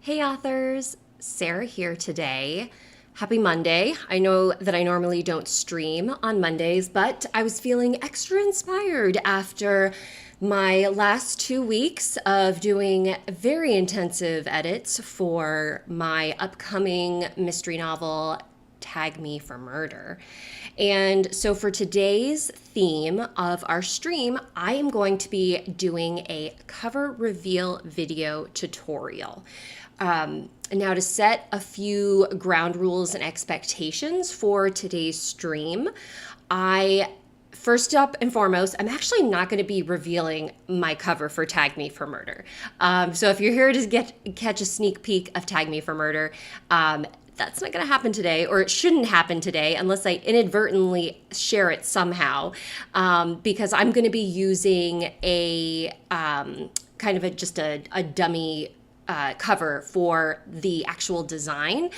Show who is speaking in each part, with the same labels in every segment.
Speaker 1: Hey authors, Sarah here today. Happy Monday. I know that I normally don't stream on Mondays, but I was feeling extra inspired after my last 2 weeks of doing very intensive edits for my upcoming mystery novel, Tag Me for Murder. And so for today's theme of our stream, I am going to be doing a cover reveal video tutorial. Now, to set a few ground rules and expectations for today's stream, first up and foremost, I'm actually not going to be revealing my cover for Tag Me for Murder. So if you're here to catch a sneak peek of Tag Me for Murder, that's not going to happen today, or it shouldn't happen today unless I inadvertently share it somehow, because I'm going to be using a kind of just a dummy cover for the actual design,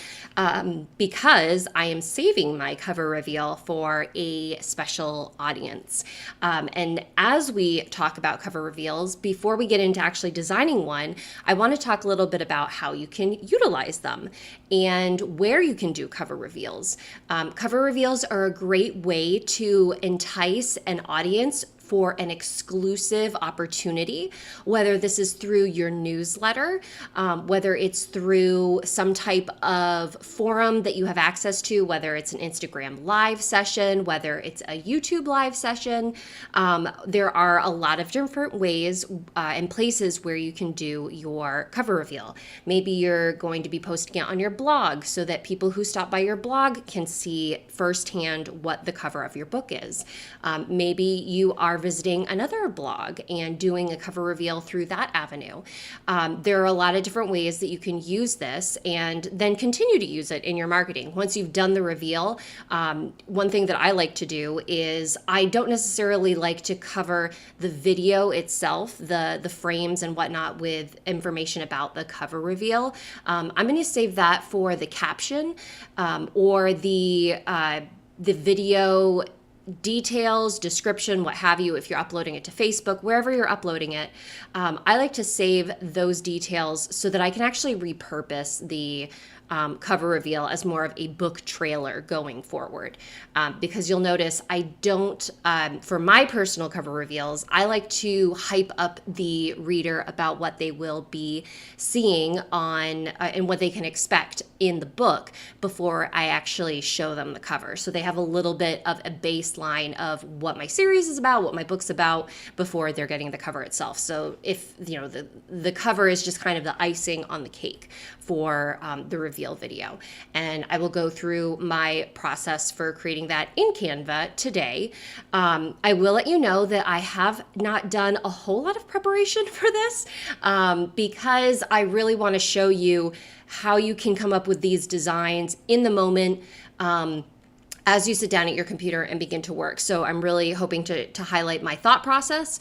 Speaker 1: because I am saving my cover reveal for a special audience. And as we talk about cover reveals, before we get into actually designing one, I want to talk a little bit about how you can utilize them and where you can do cover reveals. Cover reveals are a great way to entice an audience for an exclusive opportunity, whether this is through your newsletter, whether it's through some type of forum that you have access to, whether it's an Instagram live session, whether it's a YouTube live session. There are a lot of different ways and places where you can do your cover reveal. Maybe you're going to be posting it on your blog so that people who stop by your blog can see firsthand what the cover of your book is. Maybe you are visiting another blog and doing a cover reveal through that avenue. There are a lot of different ways that you can use this and then continue to use it in your marketing. Once you've done the reveal, one thing that I like to do is I don't necessarily like to cover the video itself, the frames and whatnot, with information about the cover reveal. I'm going to save that for the caption or the video details, description, what have you, if you're uploading it to Facebook, wherever you're uploading it. I like to save those details so that I can actually repurpose the cover reveal as more of a book trailer going forward. Because you'll notice I don't, for my personal cover reveals, I like to hype up the reader about what they will be seeing on and what they can expect in the book before I actually show them the cover. So they have a little bit of a baseline of what my series is about, what my book's about, before they're getting the cover itself. So if, the cover is just kind of the icing on the cake for the reveal video. And I will go through my process for creating that in Canva today. I will let you know that I have not done a whole lot of preparation for this, because I really want to show you how you can come up with these designs in the moment, as you sit down at your computer and begin to work. So I'm really hoping to highlight my thought process,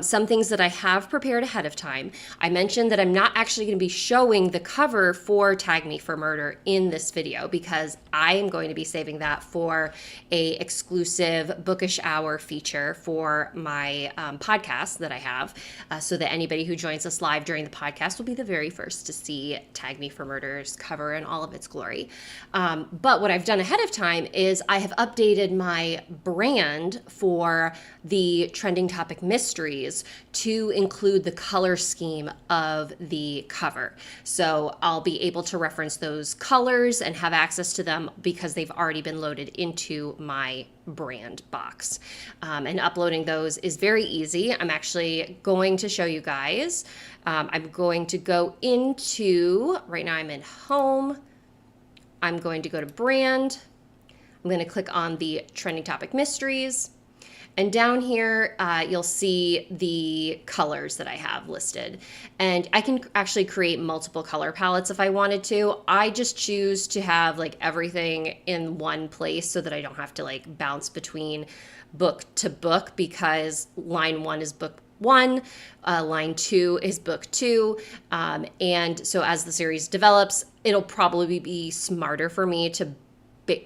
Speaker 1: some things that I have prepared ahead of time. I mentioned that I'm not actually going to be showing the cover for Tag Me for Murder in this video, because I am going to be saving that for a exclusive Bookish Hour feature for my podcast that I have, so that anybody who joins us live during the podcast will be the very first to see Tag Me for Murder's cover in all of its glory. But what I've done ahead of time is I have updated my brand for the Trending Topic Mysteries to include the color scheme of the cover. So I'll be able to reference those colors and have access to them because they've already been loaded into my brand box. And uploading those is very easy. I'm actually going to show you guys. I'm going to go into, right now I'm in Home. I'm going to go to Brand. I'm going to click on the Trending Topic Mysteries. And down here, you'll see the colors that I have listed. And I can actually create multiple color palettes if I wanted to. I just choose to have like everything in one place so that I don't have to like bounce between book to book, because line 1 is book 1, line 2 is book 2. And so as the series develops, it'll probably be smarter for me to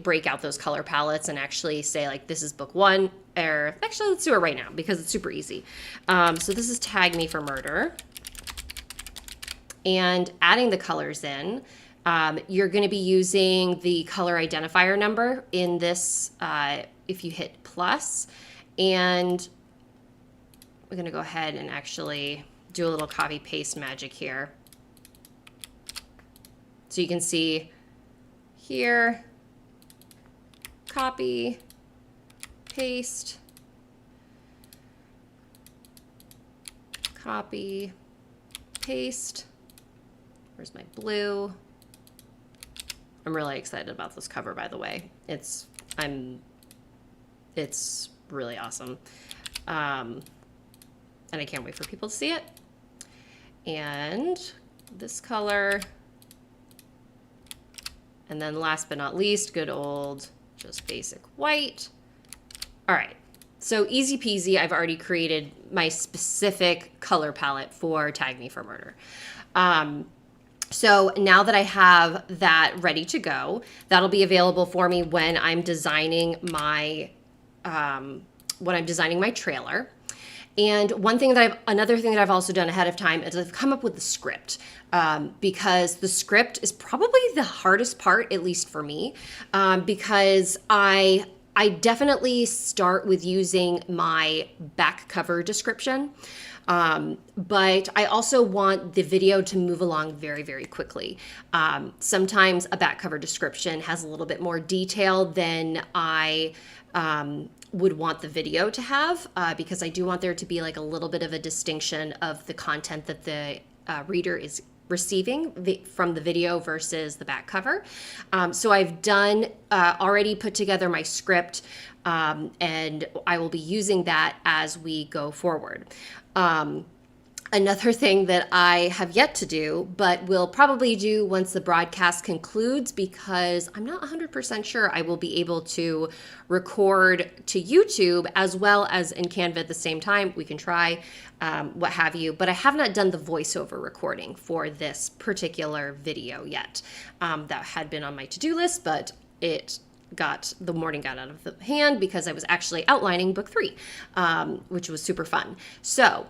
Speaker 1: break out those color palettes and actually say like, this is book 1, or actually let's do it right now because it's super easy. So this is Tag Me for Murder. and adding the colors in. You're going to be using the color identifier number in this if you hit plus. And we're going to go ahead and actually do a little copy paste magic here. So you can see here, copy, paste, copy, paste. Where's my blue? I'm really excited about this cover, by the way. It's really awesome. And I can't wait for people to see it. And this color. And then last but not least, good old, just basic white. All right, so easy peasy. I've already created my specific color palette for Tag Me for Murder. So now that I have that ready to go, that'll be available for me when I'm designing my trailer. And another thing that I've also done ahead of time is I've come up with the script, because the script is probably the hardest part, at least for me, because I definitely start with using my back cover description. But I also want the video to move along very, very quickly. Sometimes a back cover description has a little bit more detail than I would want the video to have, because I do want there to be like a little bit of a distinction of the content that the reader is receiving from the video versus the back cover. So I've already put together my script, and I will be using that as we go forward. Another thing that I have yet to do, but will probably do once the broadcast concludes, because I'm not 100% sure I will be able to record to YouTube as well as in Canva at the same time. We can try, what have you, but I have not done the voiceover recording for this particular video yet. That had been on my to-do list, but the morning got out of the hand because I was actually outlining book 3, which was super fun. So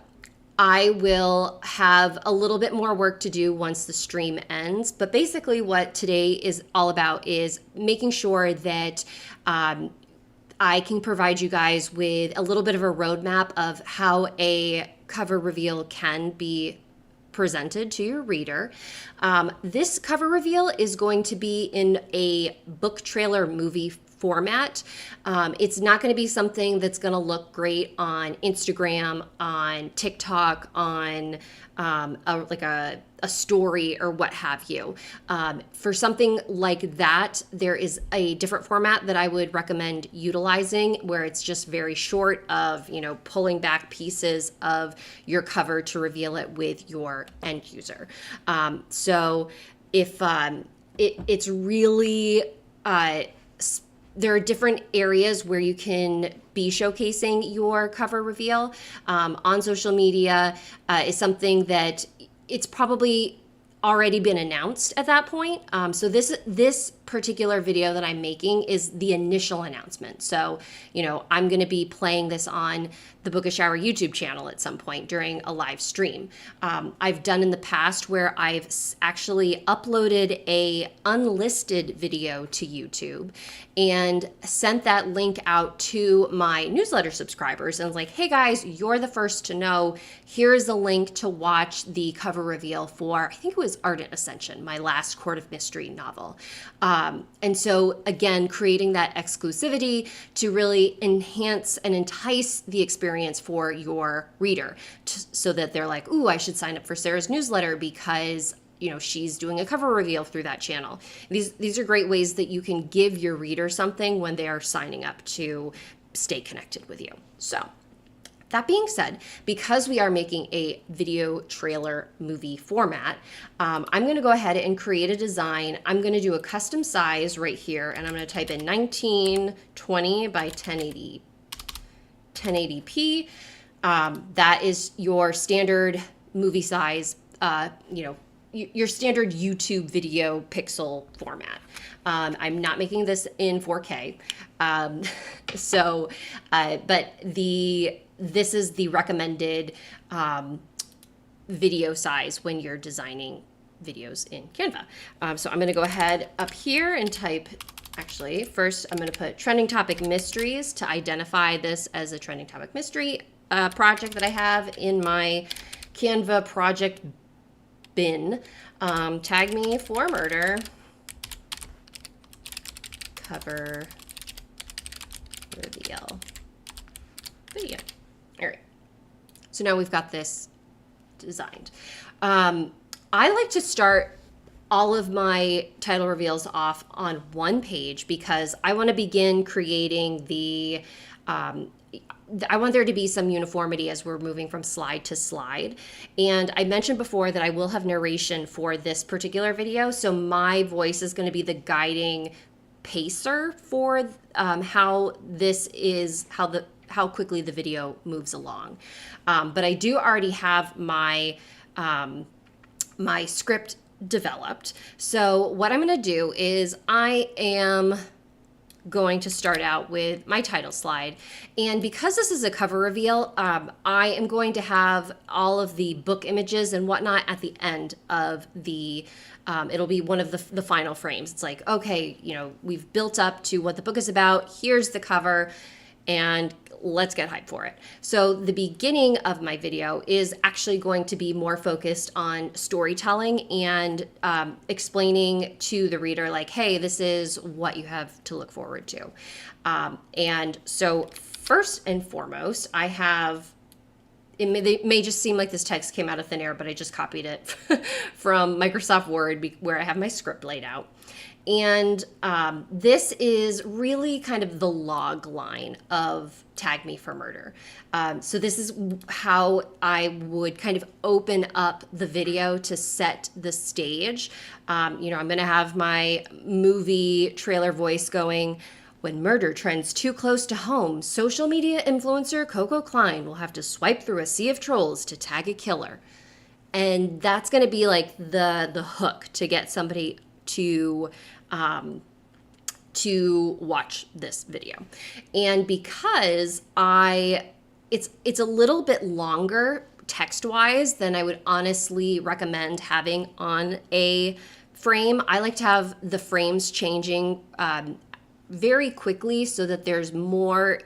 Speaker 1: I will have a little bit more work to do once the stream ends, but basically what today is all about is making sure that I can provide you guys with a little bit of a roadmap of how a cover reveal can be presented to your reader. This cover reveal is going to be in a book trailer movie format. It's not going to be something that's going to look great on Instagram, on TikTok, on a story or what have you. For something like that, there is a different format that I would recommend utilizing, where it's just very short of, pulling back pieces of your cover to reveal it with your end user. So if it's really there are different areas where you can be showcasing your cover reveal. On social media is something that it's probably already been announced at that point. So this particular video that I'm making is the initial announcement. So, I'm going to be playing this on the Bookish Hour YouTube channel at some point during a live stream. I've done in the past where I've actually uploaded a unlisted video to YouTube and sent that link out to my newsletter subscribers and was like, hey guys, you're the first to know. Here's a link to watch the cover reveal for, I think it was Ardent Ascension, my last Court of Mystery novel. And so again, creating that exclusivity to really enhance and entice the experience for your reader so that they're like, ooh, I should sign up for Sarah's newsletter because she's doing a cover reveal through that channel. These are great ways that you can give your reader something when they are signing up to stay connected with you. So that being said, because we are making a video trailer movie format, I'm going to go ahead and create a design. I'm going to do a custom size right here, and I'm going to type in 1920 by 1080p. That is your standard movie size, your standard YouTube video pixel format. I'm not making this in 4K. But this is the recommended video size when you're designing videos in Canva. So I'm going to go ahead up here and type, actually, first I'm going to put trending topic mysteries to identify this as a trending topic mystery project that I have in my Canva project bin. Tag me for murder, cover reveal video. All right. So now we've got this designed. I like to start all of my title reveals off on one page because I want to begin creating the I want there to be some uniformity as we're moving from slide to slide. And I mentioned before that I will have narration for this particular video. So my voice is going to be the guiding pacer for how quickly the video moves along. But I do already have my my script developed. So what I'm going to do is I am going to start out with my title slide. And because this is a cover reveal, I am going to have all of the book images and whatnot at the end of the, it'll be one of the final frames. It's like, okay, you know, we've built up to what the book is about. Here's the cover and let's get hyped for it. So the beginning of my video is actually going to be more focused on storytelling and explaining to the reader like, hey, this is what you have to look forward to. And so first and foremost, I have, it may just seem like this text came out of thin air, but I just copied it from Microsoft Word where I have my script laid out. And this is really kind of the log line of Tag Me for Murder. So this is how I would kind of open up the video to set the stage. You know, I'm going to have my movie trailer voice going. When murder trends too close to home, social media influencer Coco Klein will have to swipe through a sea of trolls to tag a killer. And that's going to be like the hook to get somebody to watch this video. And because it's a little bit longer text-wise than I would honestly recommend having on a frame, I like to have the frames changing very quickly so that there's more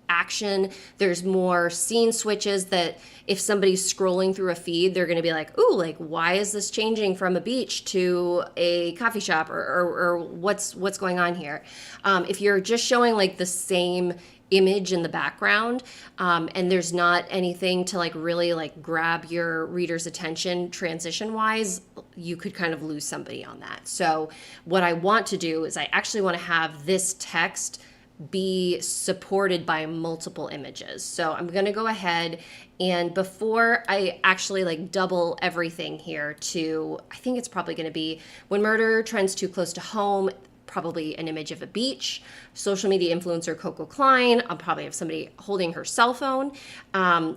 Speaker 1: action, there's more scene switches that if somebody's scrolling through a feed, they're going to be like, ooh, like, why is this changing from a beach to a coffee shop or what's going on here? If you're just showing like the same image in the background and there's not anything to like really like grab your reader's attention transition wise, you could kind of lose somebody on that. So what I want to do is I actually want to have this text be supported by multiple images. So I'm going to go ahead and before I actually like double everything here to, I think it's probably going to be when murder trends too close to home, probably an image of a beach, social media influencer Coco Klein. I'll probably have somebody holding her cell phone,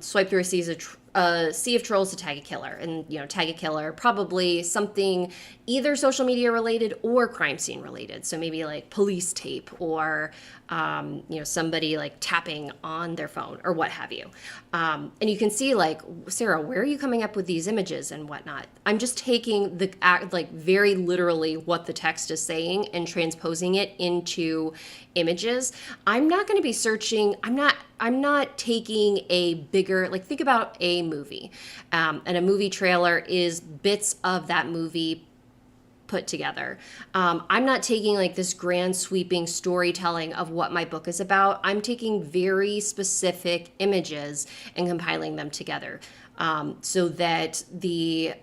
Speaker 1: swipe through a sea of trolls to tag a killer. And, you know, tag a killer, probably something either social media related or crime scene related. So maybe like police tape or, you know, somebody like tapping on their phone or what have you. And you can see like, Sarah, where are you coming up with these images and whatnot? I'm just taking the like very literally what the text is saying and transposing it into images. I'm not going to be searching. I'm not taking a bigger, like think about a movie. And a movie trailer is bits of that movie put together. I'm not taking like this grand sweeping storytelling of what my book is about. I'm taking very specific images and compiling them together so that the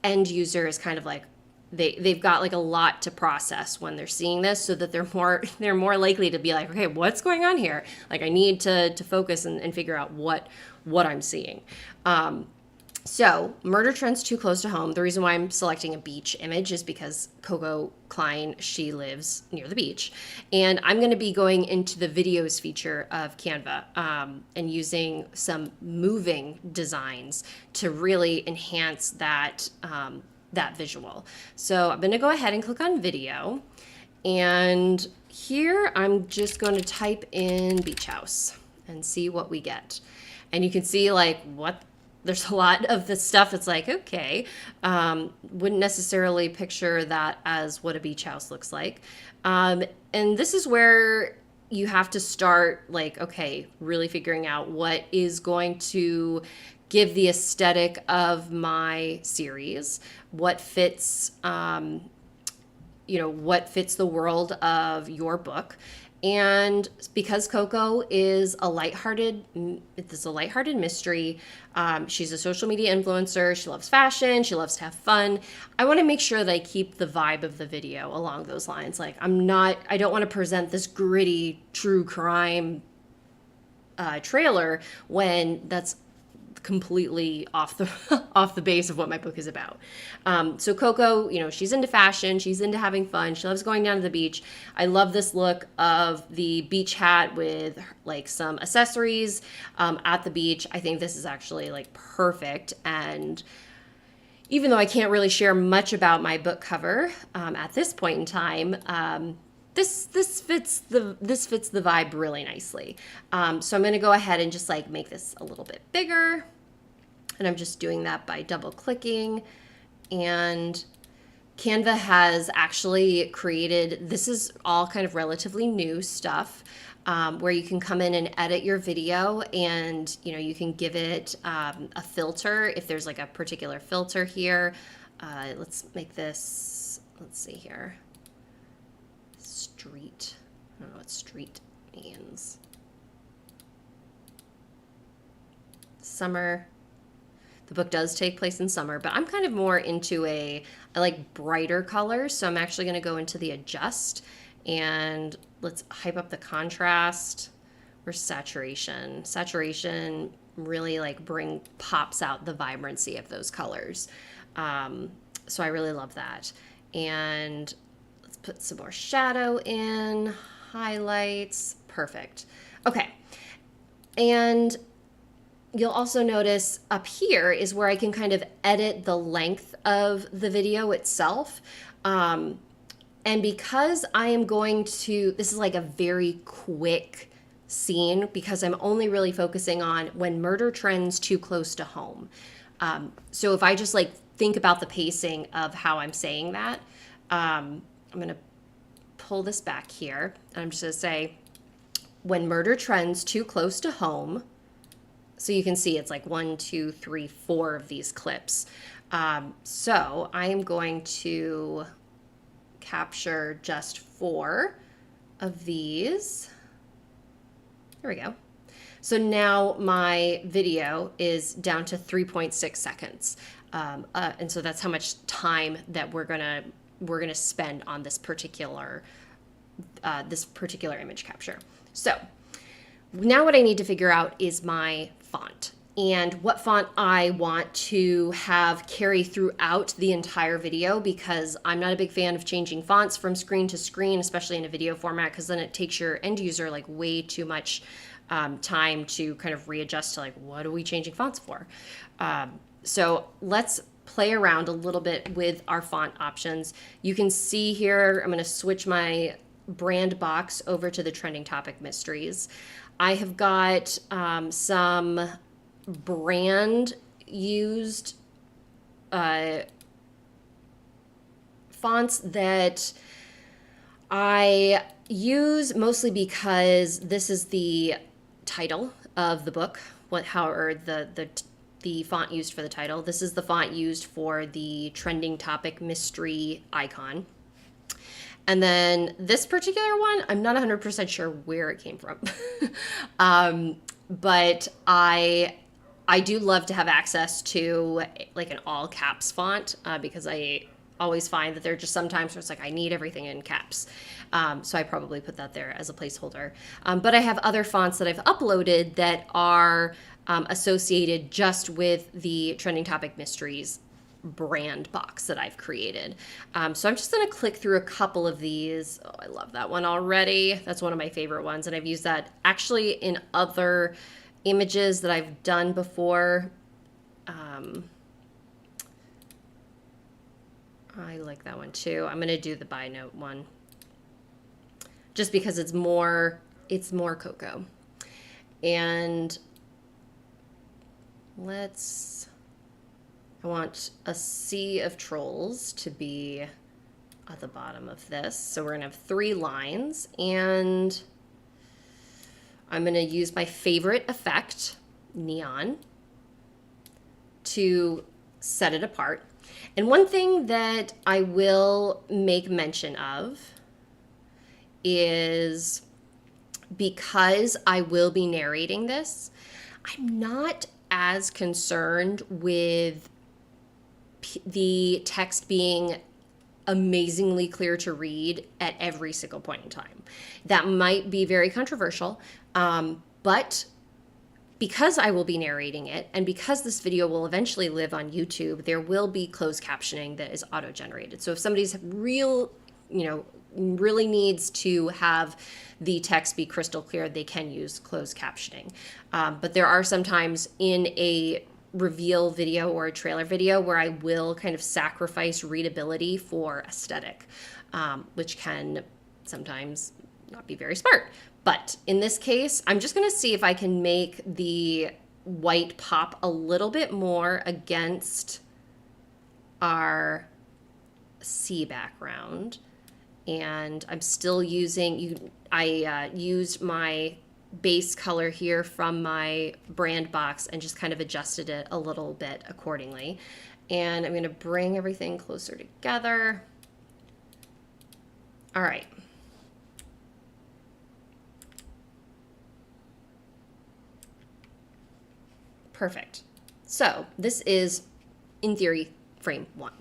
Speaker 1: end user is kind of like, they've got like a lot to process when they're seeing this so that they're more likely to be like, okay, what's going on here? Like I need to focus and figure out what I'm seeing. So murder trends too close to home. The reason why I'm selecting a beach image is because Coco Klein, she lives near the beach. And I'm going to be going into the videos feature of Canva and using some moving designs to really enhance that visual. So I'm going to go ahead and click on video. And here I'm just going to type in beach house and see what we get. And you can see like what there's a lot of this stuff. It's like, okay, wouldn't necessarily picture that as what a beach house looks like. And this is where you have to start, like, okay, really figuring out what is going to give the aesthetic of my series, what fits, what fits the world of your book. And because Coco is it's a lighthearted mystery. She's a social media influencer. She loves fashion. She loves to have fun. I want to make sure that I keep the vibe of the video along those lines. Like, I don't want to present this gritty true crime trailer when that's completely off the off the base of what my book is about. So Coco, she's into fashion, she's into having fun, she loves going down to the beach. I love this look of the beach hat with like some accessories at the beach. I think this is actually like perfect. And even though I can't really share much about my book cover at this point in time, this fits the vibe really nicely. So I'm going to go ahead and just like make this a little bit bigger, and I'm just doing that by double clicking. And Canva has actually created, this is all kind of relatively new stuff, where you can come in and edit your video, and you can give it a filter if there's like a particular filter here. Let's make this, let's see here. Street. I don't know what street means. Summer. The book does take place in summer, but I'm kind of more into I like brighter colors, so I'm actually going to go into the adjust, and let's hype up the contrast or saturation. Saturation really like pops out the vibrancy of those colors. So I really love that. And put some more shadow in, highlights, perfect. Okay, and you'll also notice up here is where I can kind of edit the length of the video itself. And because I am this is like a very quick scene, because I'm only really focusing on when murder trends too close to home. So if I just like think about the pacing of how I'm saying that, I'm going to pull this back here, and I'm just going to say, when murder trends too close to home. So you can see it's like 1, 2, 3, 4 of these clips. So I am going to capture just 4 of these. There we go. So now my video is down to 3.6 seconds. And so that's how much time that we're gonna spend on this particular image capture. So now what I need to figure out is my font, and what font I want to have carry throughout the entire video, because I'm not a big fan of changing fonts from screen to screen, especially in a video format, because then it takes your end user like way too much time to kind of readjust to like, what are we changing fonts for? So let's play around a little bit with our font options. You can see here, I'm going to switch my brand box over to the trending topic mysteries. I have got some brand used fonts that I use mostly because this is the title of the book, the font used for the title. This is the font used for the trending topic mystery icon. And then this particular one, I'm not 100% sure where it came from. But I do love to have access to like an all caps font, because I always find that there are just some times where it's like I need everything in caps. So I probably put that there as a placeholder. But I have other fonts that I've uploaded that are associated just with the trending topic mysteries brand box that I've created. So I'm just going to click through a couple of these. Oh, I love that one already. That's one of my favorite ones. And I've used that actually in other images that I've done before. I like that one too. I'm going to do the buy note one just because it's more Coco. And let's I want a sea of trolls to be at the bottom of this. So we're gonna have 3 lines, and I'm gonna use my favorite effect, neon, to set it apart. And one thing that I will make mention of is, because I will be narrating this, I'm not as concerned with the text being amazingly clear to read at every single point in time. That might be very controversial, but because I will be narrating it, and because this video will eventually live on YouTube, there will be closed captioning that is auto-generated. So if somebody's really needs to have the text be crystal clear, they can use closed captioning. But there are some times in a reveal video or a trailer video where I will kind of sacrifice readability for aesthetic, which can sometimes not be very smart. But in this case, I'm just going to see if I can make the white pop a little bit more against our sea background. And I'm still using, I used my base color here from my brand box and just kind of adjusted it a little bit accordingly. And I'm going to bring everything closer together. All right. Perfect. So this is, in theory, frame 1.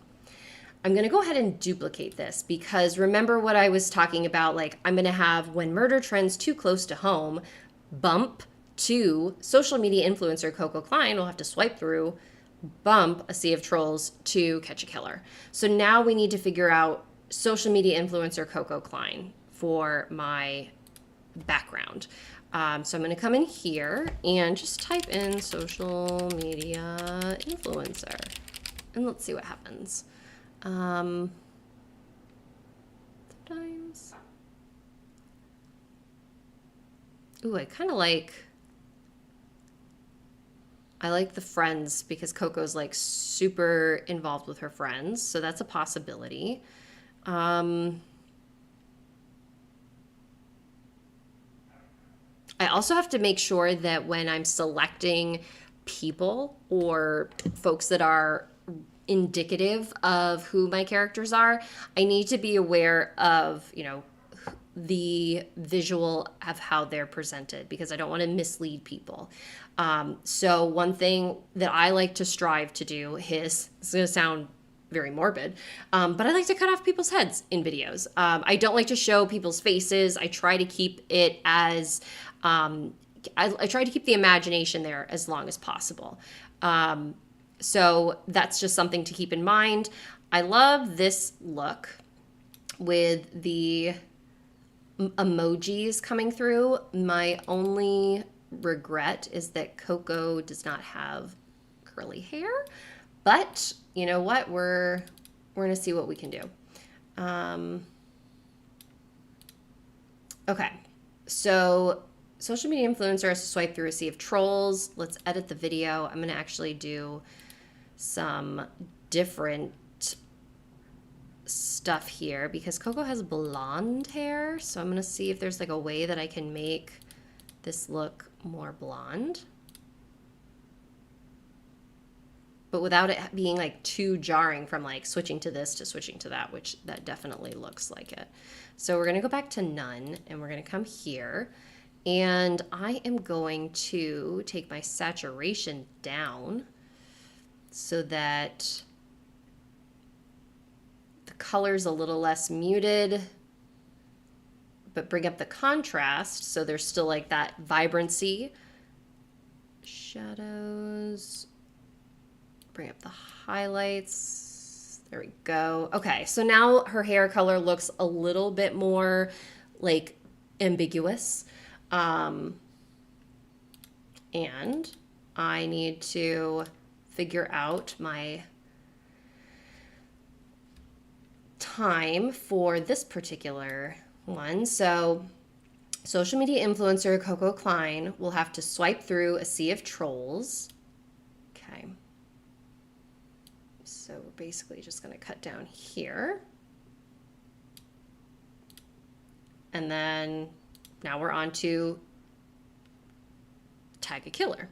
Speaker 1: I'm going to go ahead and duplicate this, because remember what I was talking about, like I'm going to have when murder trends too close to home, bump to social media influencer Coco Klein, we'll have to swipe through, bump a sea of trolls to catch a killer. So now we need to figure out social media influencer Coco Klein for my background. So I'm going to come in here and just type in social media influencer, and let's see what happens. Sometimes I kind of like, I like the friends, because Coco's like super involved with her friends, so that's a possibility. I also have to make sure that when I'm selecting people or folks that are indicative of who my characters are, I need to be aware of, the visual of how they're presented, because I don't want to mislead people. So one thing that I like to strive to do is, it's going to sound very morbid, but I like to cut off people's heads in videos. I don't like to show people's faces. I try to keep it as, I try to keep the imagination there as long as possible. So that's just something to keep in mind. I love this look with the emojis coming through. My only regret is that Coco does not have curly hair, but you know what? We're gonna see what we can do. Okay, so social media influencer has to swipe through a sea of trolls. Let's edit the video. I'm gonna actually do some different stuff here, because Coco has blonde hair, so I'm gonna see if there's like a way that I can make this look more blonde, but without it being like too jarring from like switching to this to switching to that, which that definitely looks like it. So we're gonna go back to none, and we're gonna come here, and I am going to take my saturation down so that the color's a little less muted, but bring up the contrast so there's still like that vibrancy. Shadows, bring up the highlights. There we go. Okay, so now her hair color looks a little bit more like ambiguous. And I need to figure out my time for this particular one. So social media influencer Coco Klein will have to swipe through a sea of trolls. Okay. So we're basically just going to cut down here. And then now we're on to tag a killer.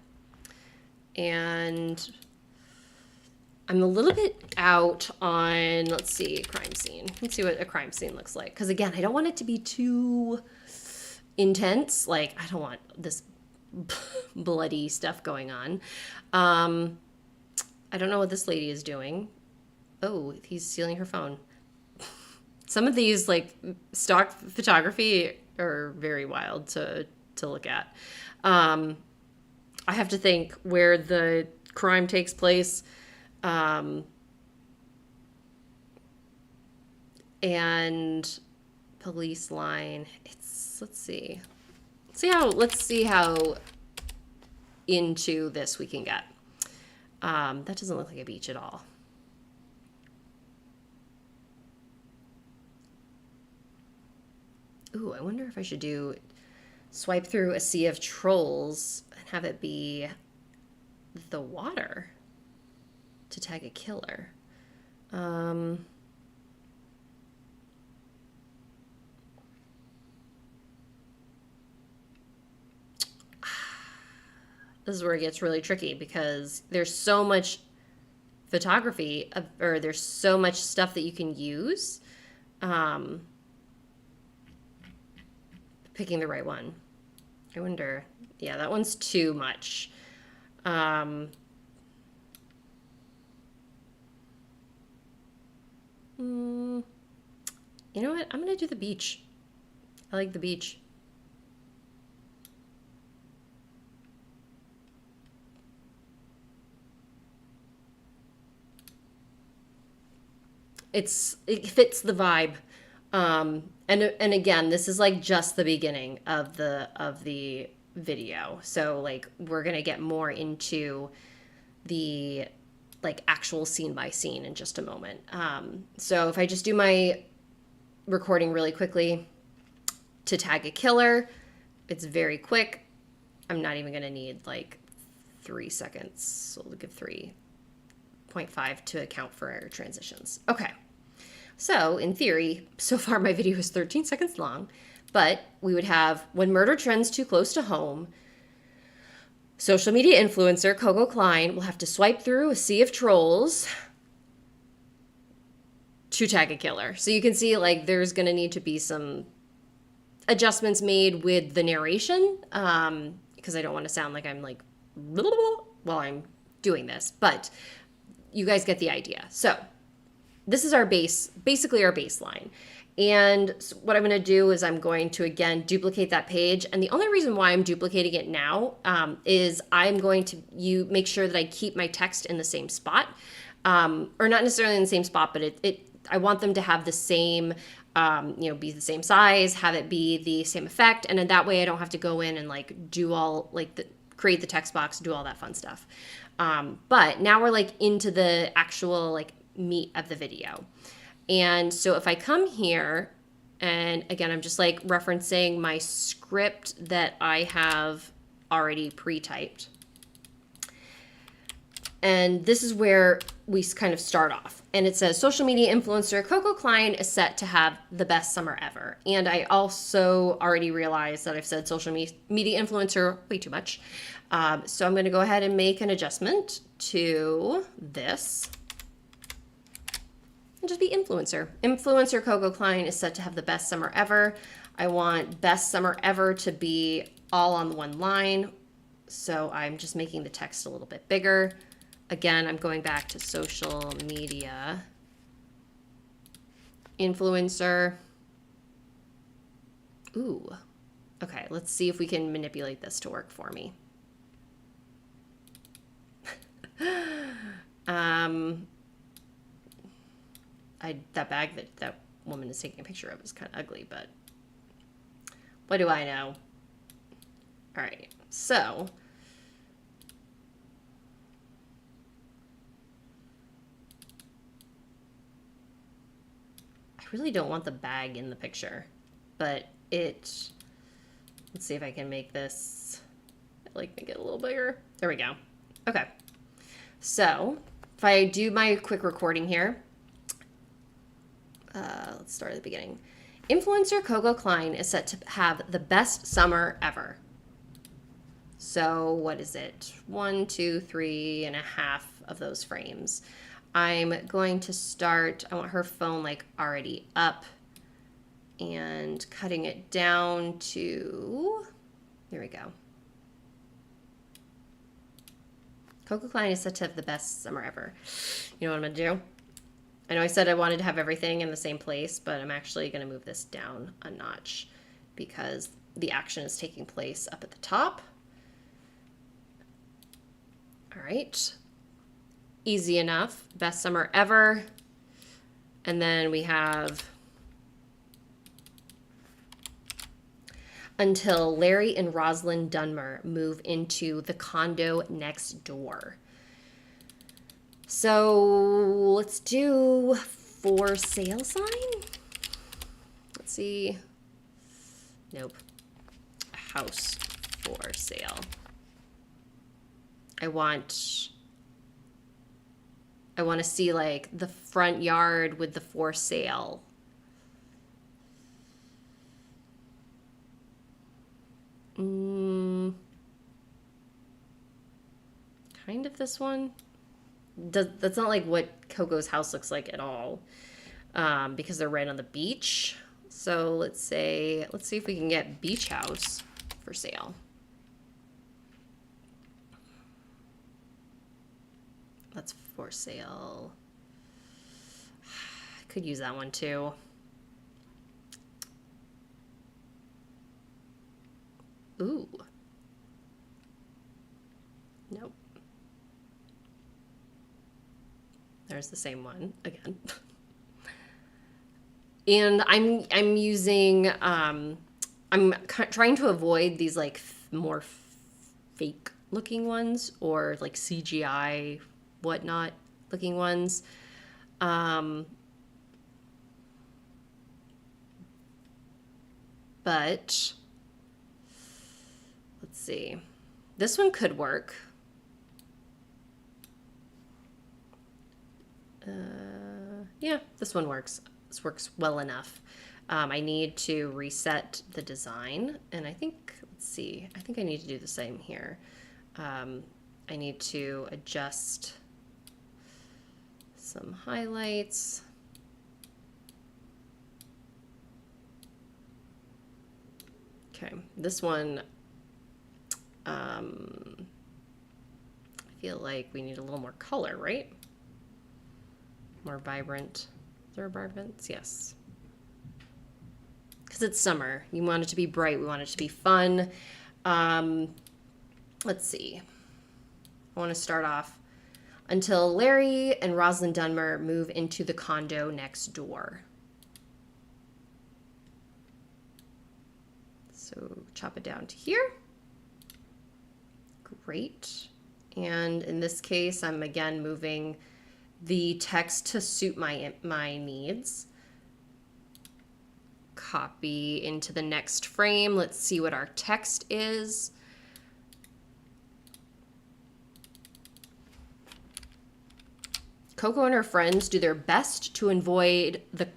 Speaker 1: And I'm a little bit out on, let's see, crime scene. Let's see what a crime scene looks like. Because again, I don't want it to be too intense. Like, I don't want this bloody stuff going on. I don't know what this lady is doing. Oh, he's stealing her phone. Some of these, like, stock photography are very wild to look at. I have to think where the crime takes place. And police line. It's, let's see how into this we can get. That doesn't look like a beach at all. Ooh, I wonder if I should do swipe through a sea of trolls and have it be the water to tag a killer. This is where it gets really tricky because there's so much photography or there's so much stuff that you can use. Picking the right one. I wonder, yeah, that one's too much. You know what? I'm gonna do the beach. I like the beach. It fits the vibe. And again, this is like just the beginning of the video. So like we're gonna get more into the like actual scene by scene in just a moment. So if I just do my recording really quickly to tag a killer, it's very quick. I'm not even gonna need like 3 seconds. So we'll give 3.5 to account for transitions. Okay. So, in theory, so far my video is 13 seconds long, but we would have when murder trends too close to home, social media influencer Coco Klein will have to swipe through a sea of trolls to tag a killer. So you can see like there's going to need to be some adjustments made with the narration because I don't want to sound like I'm like while I'm doing this, but you guys get the idea. So this is our basically our baseline. And so what I'm going to do is I'm going to, again, duplicate that page. And the only reason why I'm duplicating it now is I'm going to make sure that I keep my text in the same spot. Or not necessarily in the same spot, but I want them to have the same, be the same size, have it be the same effect. And then that way I don't have to go in and like do all, like create the text box, do all that fun stuff. But now we're like into the actual like meat of the video. And so if I come here, and again, I'm just like referencing my script that I have already pre-typed. And this is where we kind of start off. And it says, social media influencer Coco Klein is set to have the best summer ever. And I also already realized that I've said social media influencer way too much. So I'm going to go ahead and make an adjustment to this. Just be influencer. Influencer Coco Klein is set to have the best summer ever. I want best summer ever to be all on one line. So I'm just making the text a little bit bigger. Again, I'm going back to social media. Influencer. Ooh. Okay, let's see if we can manipulate this to work for me. That bag that woman is taking a picture of is kind of ugly, but what do I know? All right, so I really don't want the bag in the picture, but let's see if I can make this, make it a little bigger. There we go. Okay, so if I do my quick recording here, let's start at the beginning. Influencer Coco Klein is set to have the best summer ever. So what is it? 1, 2, 3.5 of those frames. I'm going to start, I want her phone like already up and cutting it down to, there we go. Coco Klein is set to have the best summer ever. You know what I'm gonna do? I know I said I wanted to have everything in the same place, but I'm actually gonna move this down a notch because the action is taking place up at the top. All right, easy enough, best summer ever. And then we have until Larry and Rosalind Dunmer move into the condo next door. So let's do for sale sign. Let's see. Nope. House for sale. I want to see like the front yard with the for sale. Kind of this one. That's not like what Coco's house looks like at all, because they're right on the beach. So let's see if we can get beach house for sale. That's for sale. I could use that one too. Ooh. Nope. There's the same one again. And I'm using I'm trying to avoid these like more fake looking ones or like CGI whatnot looking ones. But let's see. This one could work. Yeah, this one works. This works well enough. I need to reset the design, and I think, let's see, I think I need to do the same here. I need to adjust some highlights. Okay, this one, I feel like we need a little more color, right? More vibrant. Is there a vibrance? Yes. Because it's summer. You want it to be bright. We want it to be fun. Let's see. I want to start off until Larry and Rosalind Dunmer move into the condo next door. So chop it down to here. Great. And in this case, I'm again moving the text to suit my needs. Copy into the next frame. Let's see what our text is. Coco and her friends do their best to avoid the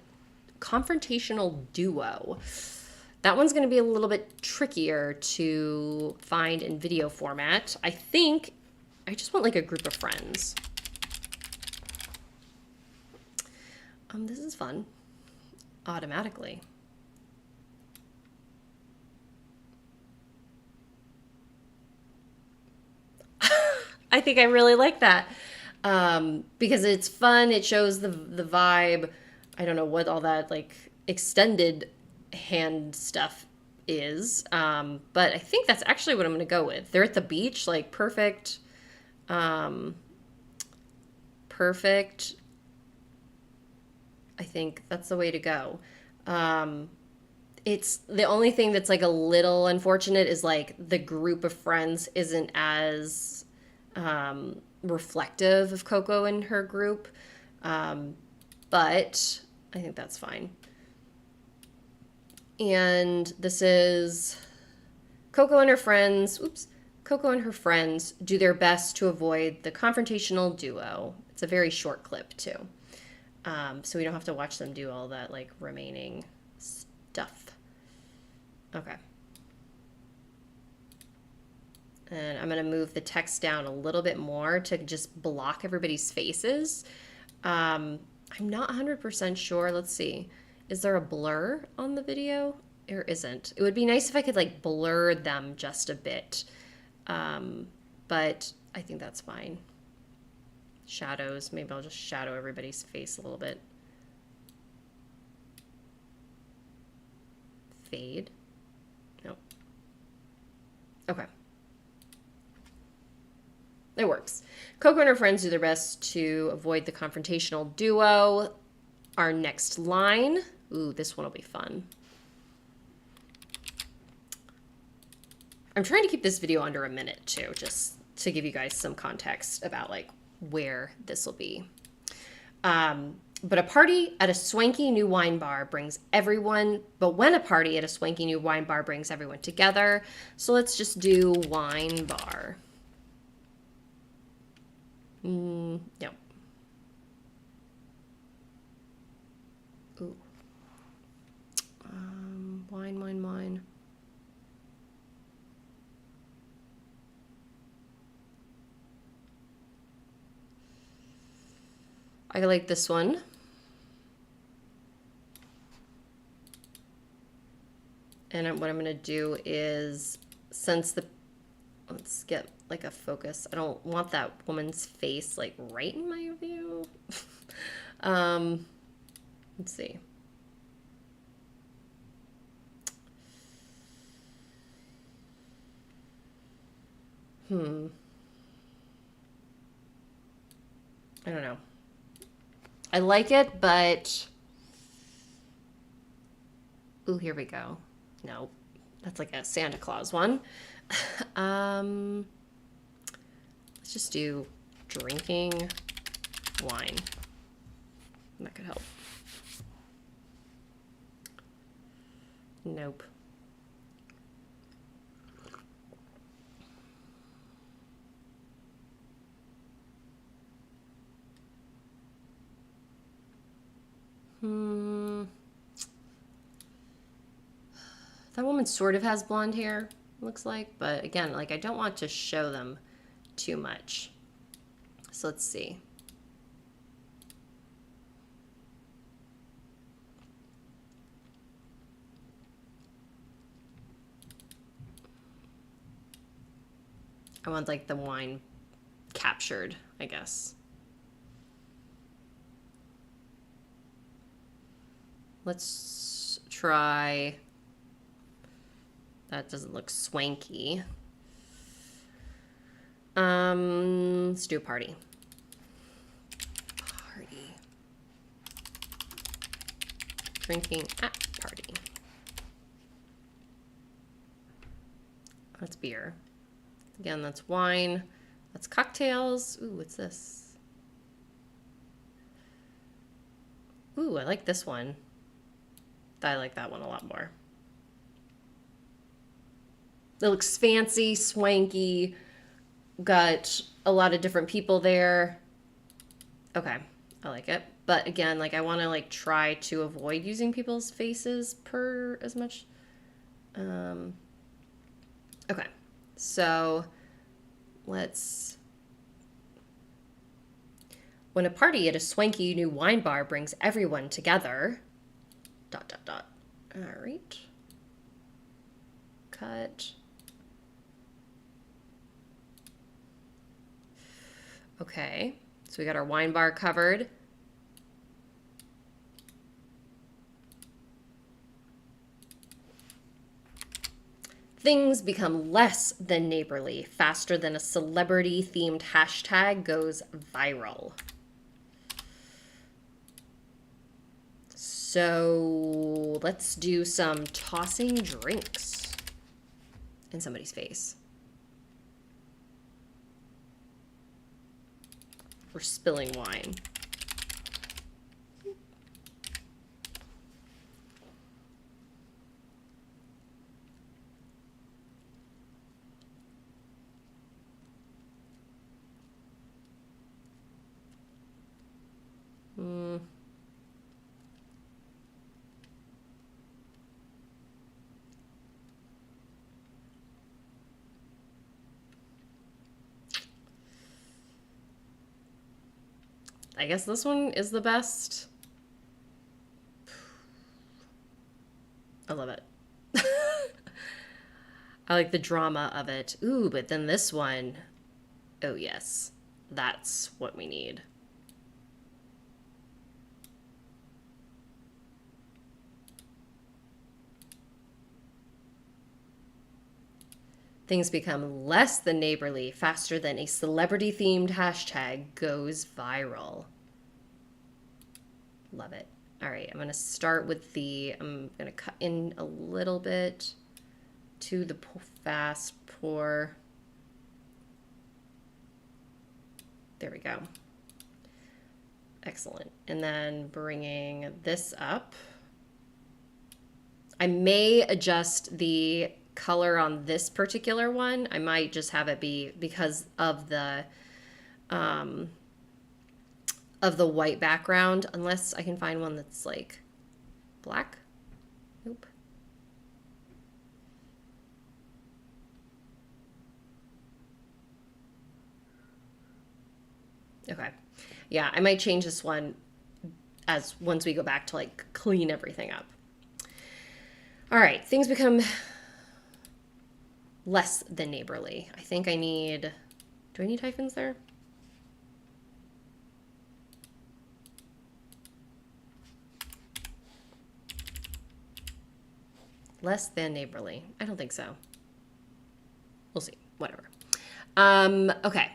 Speaker 1: confrontational duo. That one's going to be a little bit trickier to find in video format. I think I just want like a group of friends. This is fun. Automatically. I think I really like that. Because it's fun. It shows the vibe. I don't know what all that like extended hand stuff is. But I think that's actually what I'm going to go with. They're at the beach, like perfect. Perfect. I think that's the way to go. It's the only thing that's like a little unfortunate is like the group of friends isn't as reflective of Coco and her group. But I think that's fine. And this is Coco and her friends. Oops. Coco and her friends do their best to avoid the confrontational duo. It's a very short clip, too. So we don't have to watch them do all that, like, remaining stuff. Okay. And I'm going to move the text down a little bit more to just block everybody's faces. I'm not 100% sure. Let's see. Is there a blur on the video? There isn't. It would be nice if I could, like, blur them just a bit. But I think that's fine. Shadows. Maybe I'll just shadow everybody's face a little bit. Fade. Nope. Okay. It works. Coco and her friends do their best to avoid the confrontational duo. Our next line. Ooh, this one will be fun. I'm trying to keep this video under a minute too, just to give you guys some context about like where this will be. But a party at a swanky new wine bar brings everyone, but when a party at a swanky new wine bar brings everyone together, so let's just do wine bar. No. Ooh. Wine. I like this one. And what I'm going to do is, since let's get like a focus. I don't want that woman's face like right in my view. Let's see. I don't know. I like it, but... Ooh, here we go. No, that's like a Santa Claus one. Let's just do drinking wine. That could help. Nope. That woman sort of has blonde hair, looks like, but again, like I don't want to show them too much. So let's see. I want like the wine captured, I guess. Let's try... That doesn't look swanky. Let's do a party. Party. Drinking at party. That's beer. Again, that's wine. That's cocktails. Ooh, what's this? Ooh, I like this one. I like that one a lot more. It looks fancy, swanky, got a lot of different people there. Okay, I like it. But again, like I want to like try to avoid using people's faces as much. Okay, so let's... When a party at a swanky new wine bar brings everyone together... ... All right. Cut. Okay, so we got our wine bar covered. Things become less than neighborly faster than a celebrity-themed hashtag goes viral. So let's do some tossing drinks in somebody's face. Or spilling wine. I guess this one is the best. I love it. I like the drama of it. Ooh, but then this one, oh yes, that's what we need. Things become less than neighborly faster than a celebrity-themed hashtag goes viral. Love it. All right, I'm going to start with I'm going to cut in a little bit to the fast pour. There we go. Excellent. And then bringing this up. I may adjust the color on this particular one. I might just have it be because of the white background, unless I can find one that's like black. Nope. Okay. Yeah, I might change this one once we go back to like clean everything up. All right, things become less than neighborly. I think do I need hyphens there? Less than neighborly. I don't think so. We'll see. Whatever. Okay.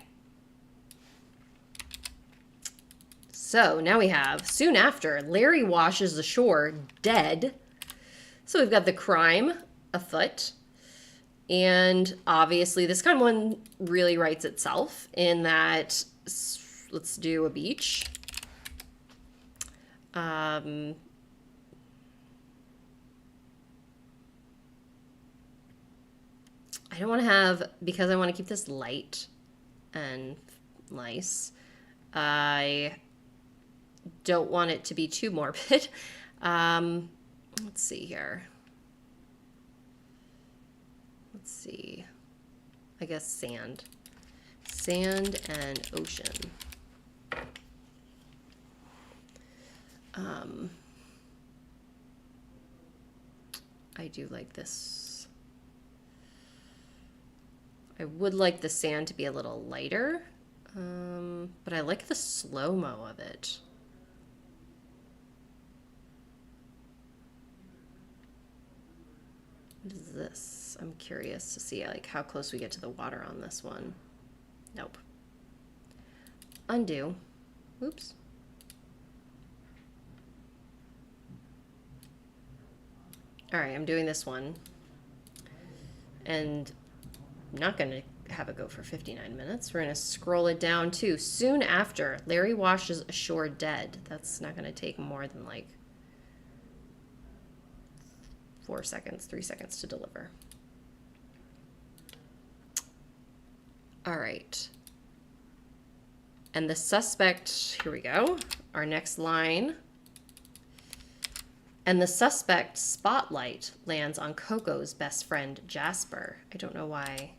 Speaker 1: So now we have, soon after, Larry washes ashore dead. So we've got the crime afoot. And obviously this kind of one really writes itself in that, let's do a beach. I don't want to have, because I want to keep this light and nice, I don't want it to be too morbid. Let's see here. Let's see. I guess sand. Sand and ocean. I do like this. I would like the sand to be a little lighter, but I like the slow-mo of it. What is this? I'm curious to see like how close we get to the water on this one. Nope. Undo. Oops. All right, I'm doing this one. And I'm not going to have it go for 59 minutes. We're going to scroll it down to soon after Larry washes ashore dead. That's not going to take more than like 4 seconds, 3 seconds to deliver. All right. And the suspect, here we go, our next line. And the suspect spotlight lands on Coco's best friend, Jasper. I don't know why.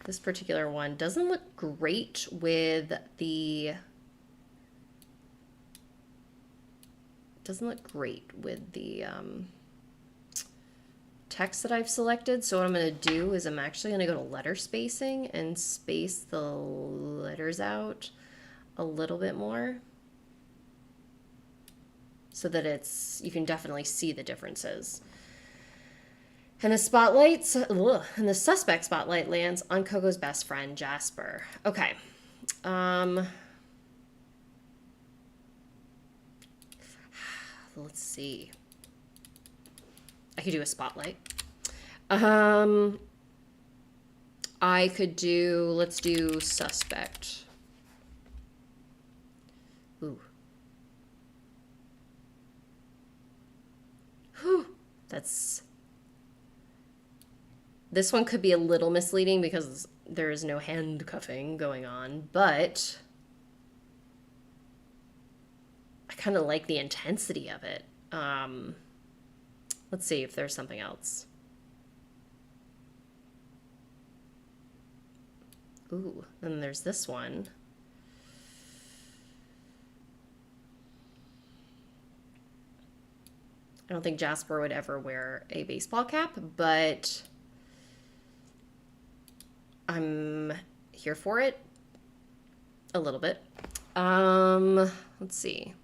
Speaker 1: This particular one doesn't look great with the... text that I've selected. So what I'm going to do is I'm actually going to go to letter spacing and space the letters out a little bit more so that you can definitely see the differences. And the suspect spotlight lands on Coco's best friend, Jasper. Okay. Let's see. I could do a spotlight. Let's do suspect. Ooh. Whew. This one could be a little misleading because there is no handcuffing going on, but I kind of like the intensity of it. Let's see if there's something else. Ooh, then there's this one. I don't think Jasper would ever wear a baseball cap, but I'm here for it a little bit. Let's see.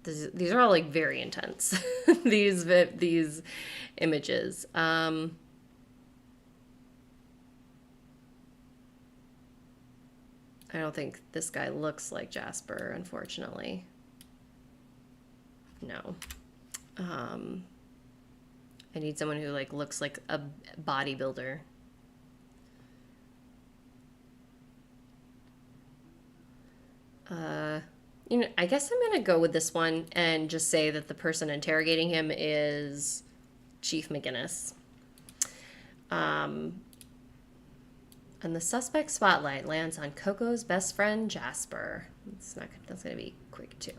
Speaker 1: These are all like very intense. these images. I don't think this guy looks like Jasper, unfortunately. No. I need someone who like looks like a bodybuilder. You know, I guess I'm gonna go with this one and just say that the person interrogating him is Chief McGinnis. And the suspect spotlight lands on Coco's best friend, Jasper. That's gonna be quick too.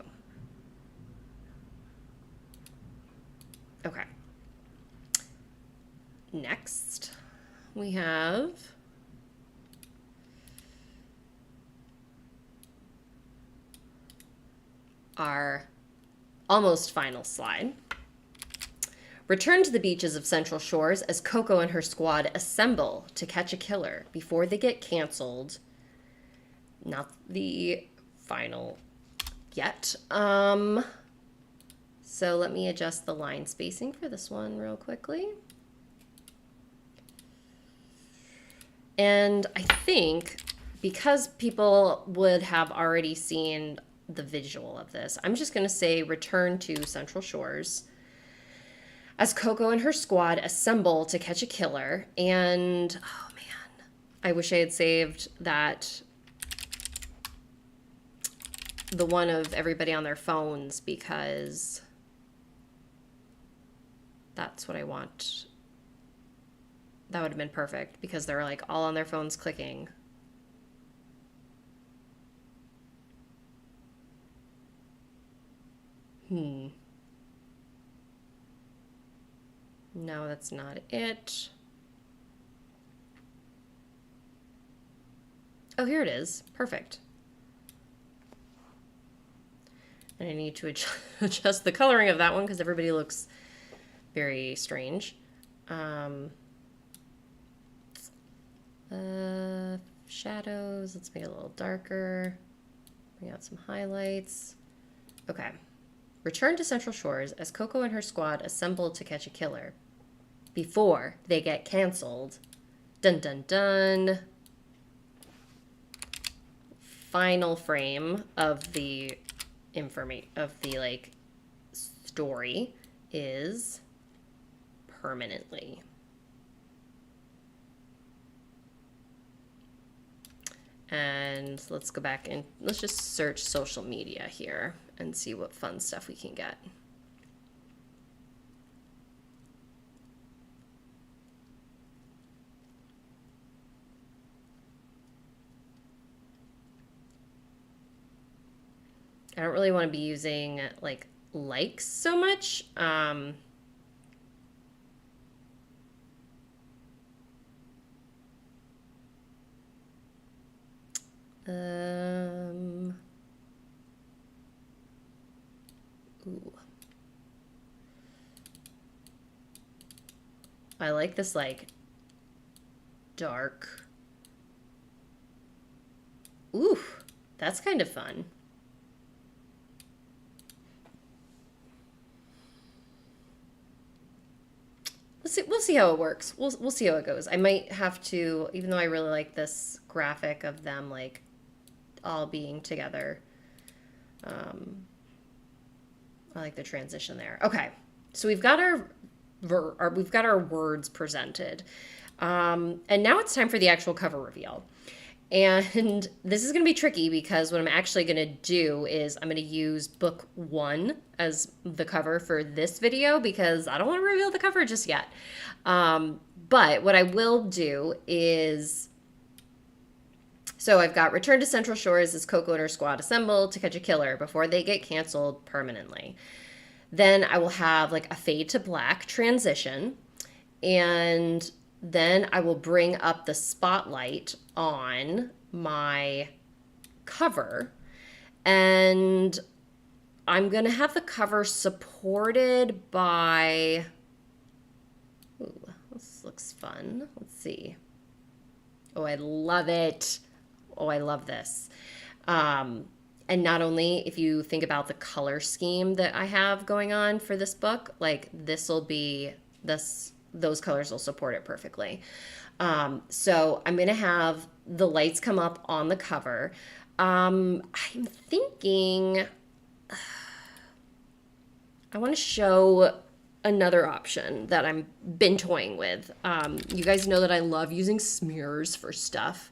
Speaker 1: Okay. Next, we have our almost final slide. Return to the beaches of Central Shores as Coco and her squad assemble to catch a killer before they get canceled. Not the final yet. So let me adjust the line spacing for this one real quickly. And I think because people would have already seen the visual of this, I'm just going to say return to Central Shores as Coco and her squad assemble to catch a killer. And, oh man, I wish I had saved that, the one of everybody on their phones, because that's what I want. That would have been perfect because they're like all on their phones clicking. No, that's not it. Oh, here it is. Perfect. And I need to adjust the coloring of that one because everybody looks very strange. Shadows, let's make it a little darker. Bring out some highlights. Okay. Return to Central Shores as Coco and her squad assemble to catch a killer before they get canceled. Dun dun dun. Final frame of the like story is permanently. And let's go back and let's just search social media here and see what fun stuff we can get. I don't really want to be using like likes so much. Ooh. I like this like dark. Ooh, that's kind of fun. We'll see how it works. We'll see how it goes. I might have to, even though I really like this graphic of them like all being together. I like the transition there. Okay, so we've got our words presented, and now it's time for the actual cover reveal. And this is going to be tricky because what I'm actually going to do is I'm going to use book 1 as the cover for this video because I don't want to reveal the cover just yet. But what I will do is, so I've got Return to Central Shores as Coco and her squad assemble to catch a killer before they get canceled permanently. Then I will have like a fade to black transition. And then I will bring up the spotlight on my cover. And I'm going to have the cover supported by... Ooh, this looks fun. Let's see. Oh, I love it. Oh, I love this. And not only, if you think about the color scheme that I have going on for this book, like this will be this, those colors will support it perfectly. So I'm going to have the lights come up on the cover. I'm thinking I want to show another option that I'm been toying with. You guys know that I love using smears for stuff.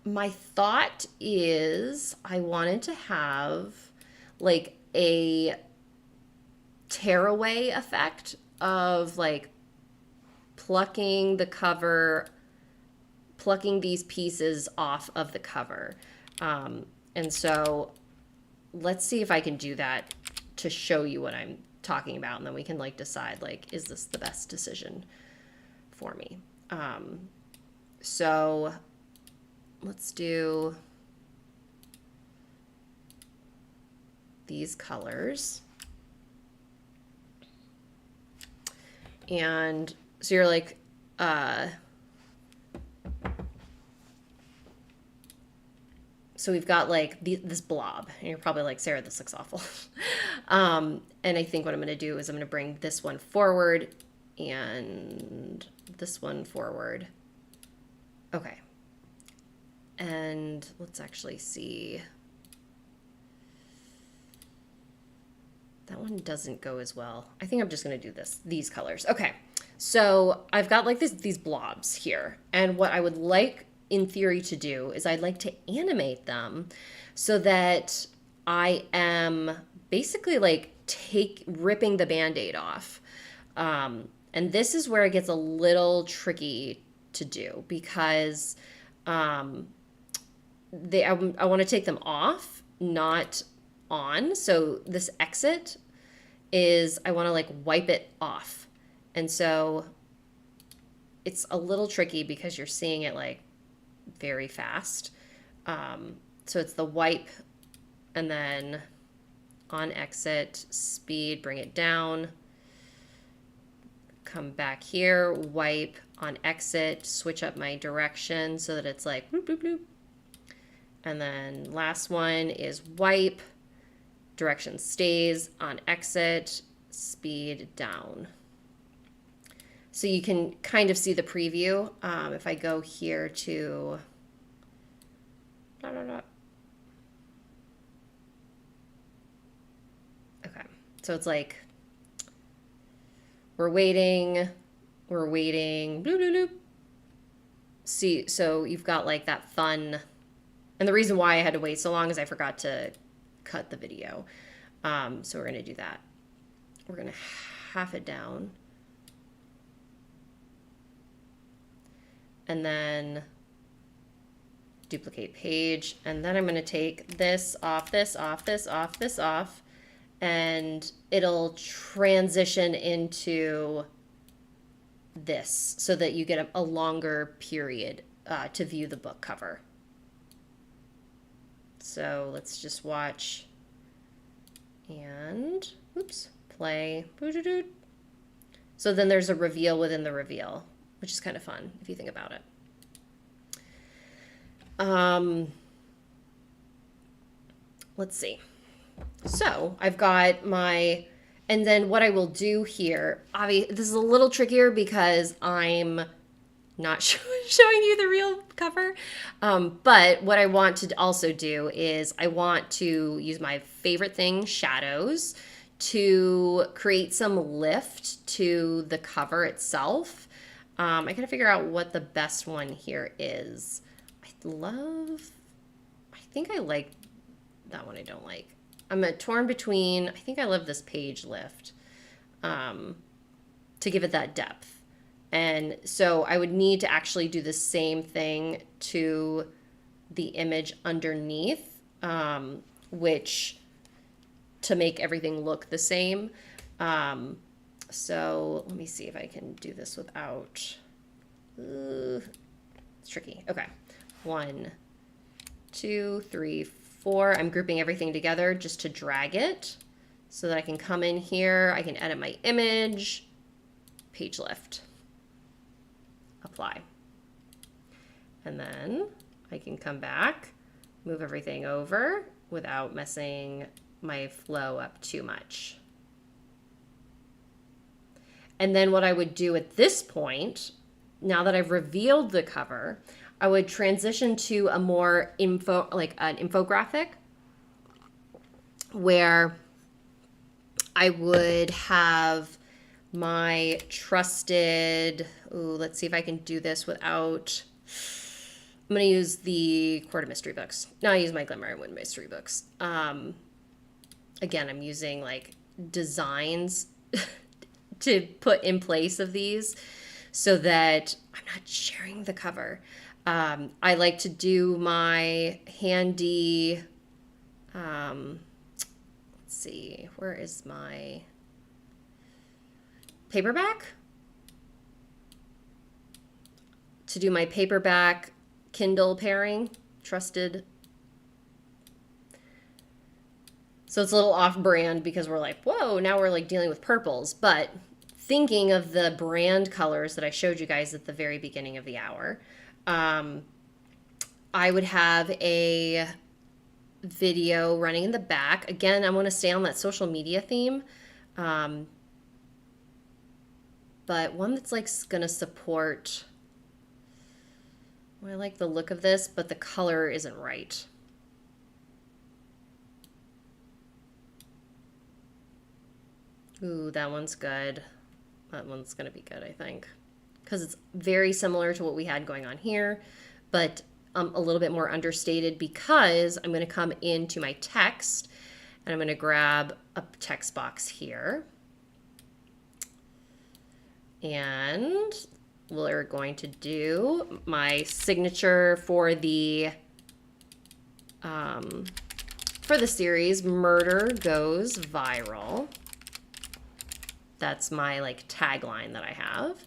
Speaker 1: My thought is I wanted to have like a tearaway effect of like plucking the cover, plucking these pieces off of the cover. And so let's see if I can do that to show you what I'm talking about, and then we can like decide like, is this the best decision for me? So let's do these colors. And so you're like, so we've got like this blob, and you're probably like, Sarah, this looks awful. And I think what I'm going to do is I'm going to bring this one forward and this one forward. Okay. And let's actually see. That one doesn't go as well. I think I'm just going to do these colors. Okay. So I've got like these blobs here. And what I would like in theory to do is I'd like to animate them so that I am basically like ripping the Band-Aid off. And this is where it gets a little tricky to do because I want to take them off, not on. So this exit is, I want to like wipe it off. And so it's a little tricky because you're seeing it like very fast. So it's the wipe and then on exit, speed, bring it down, come back here, wipe on exit, switch up my direction so that it's like bloop, bloop, bloop. And then last one is wipe, direction stays, on exit, speed down. So you can kind of see the preview. If I go here to, okay, so it's like, we're waiting, bloop, bloop, bloop. See, so you've got like that fun, and the reason why I had to wait so long is I forgot to cut the video. So we're gonna do that. We're gonna half it down. And then duplicate page. And then I'm gonna take this off, this off, this off, this off, and it'll transition into this so that you get a longer period to view the book cover. So let's just watch and, oops, play. So then there's a reveal within the reveal, which is kind of fun if you think about it. Let's see. So I've got my, and then what I will do here, this is a little trickier because I'm not showing you the real cover. But what I want to also do is I want to use my favorite thing, shadows, to create some lift to the cover itself. I gotta figure out what the best one here is. I think I like that one. I don't like. I'm torn between, I think I love this page lift to give it that depth. And so I would need to actually do the same thing to the image underneath, which to make everything look the same. So let me see if I can do this without, it's tricky. Okay. 1, 2, 3, 4. I'm grouping everything together just to drag it so that I can come in here. I can edit my image, page lift, apply. And then I can come back, move everything over without messing my flow up too much. And then what I would do at this point, now that I've revealed the cover, I would transition to a more an infographic where I would have my trusted, let's see if I can do this without, I'm going to use the Quarter Mystery books. No, I use my Glimmer and Wind Mystery books. Again, I'm using like designs to put in place of these so that I'm not sharing the cover. I like to do my handy, let's see, where is my paperback? To do my paperback Kindle pairing, trusted. So it's a little off-brand because we're like, whoa, now we're like dealing with purples. But thinking of the brand colors that I showed you guys at the very beginning of the hour, I would have a video running in the back. Again, I want to stay on that social media theme, but one that's like going to support. I like the look of this, but the color isn't right. Ooh, that one's good. That one's going to be good, I think, because it's very similar to what we had going on here, but a little bit more understated because I'm going to come into my text and I'm going to grab a text box here. And we're going to do my signature for the series, Murder Goes Viral. That's my like tagline that I have.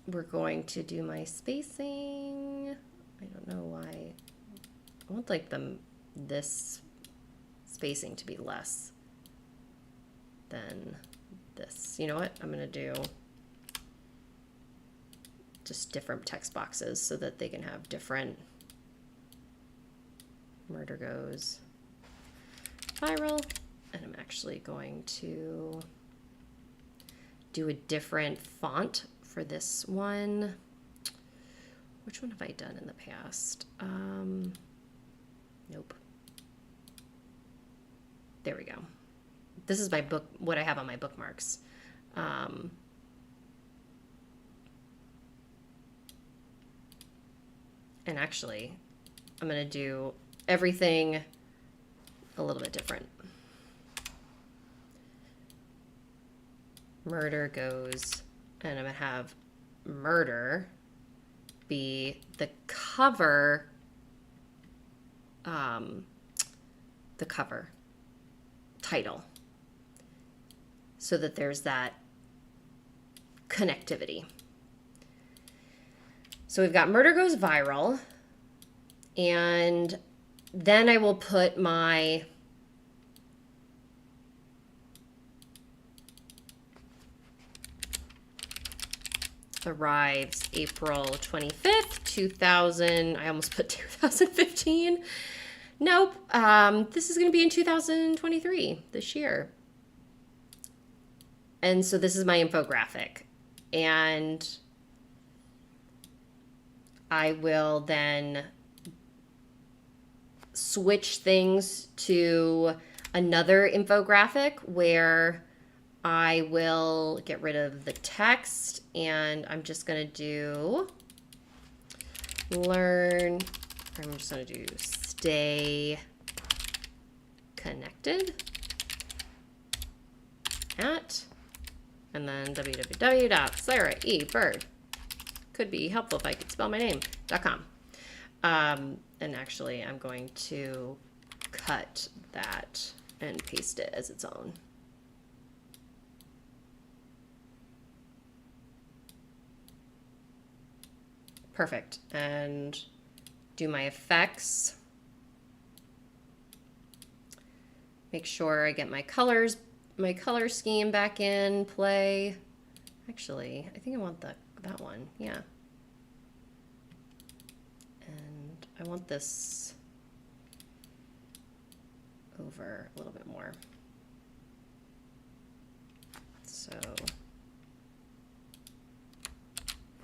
Speaker 1: We're going to do my spacing. I don't know why. I want like this spacing to be less than this. You know what? I'm going to do just different text boxes so that they can have different. Murder Goes Viral. And I'm actually going to do a different font for this one. Which one have I done in the past? Nope. There we go. This is my book, what I have on my bookmarks. And actually, I'm going to do everything a little bit different. Murder Goes, and I'm going to have murder be the cover, title, so that there's that connectivity. So we've got Murder Goes Viral, and then I will put my arrives April 25th, 2000. I almost put 2015. Nope. This is going to be in 2023, this year. And so this is my infographic. And I will then switch things to another infographic where I will get rid of the text, and I'm just going to do learn. I'm just going to do stay connected at, and then www.saraebird. Could be helpful if I could spell my name.com. And actually, I'm going to cut that and paste it as its own. Perfect. And do my effects. Make sure I get my colors, my color scheme back in play. Actually, I think I want that one. Yeah. And I want this over a little bit more. So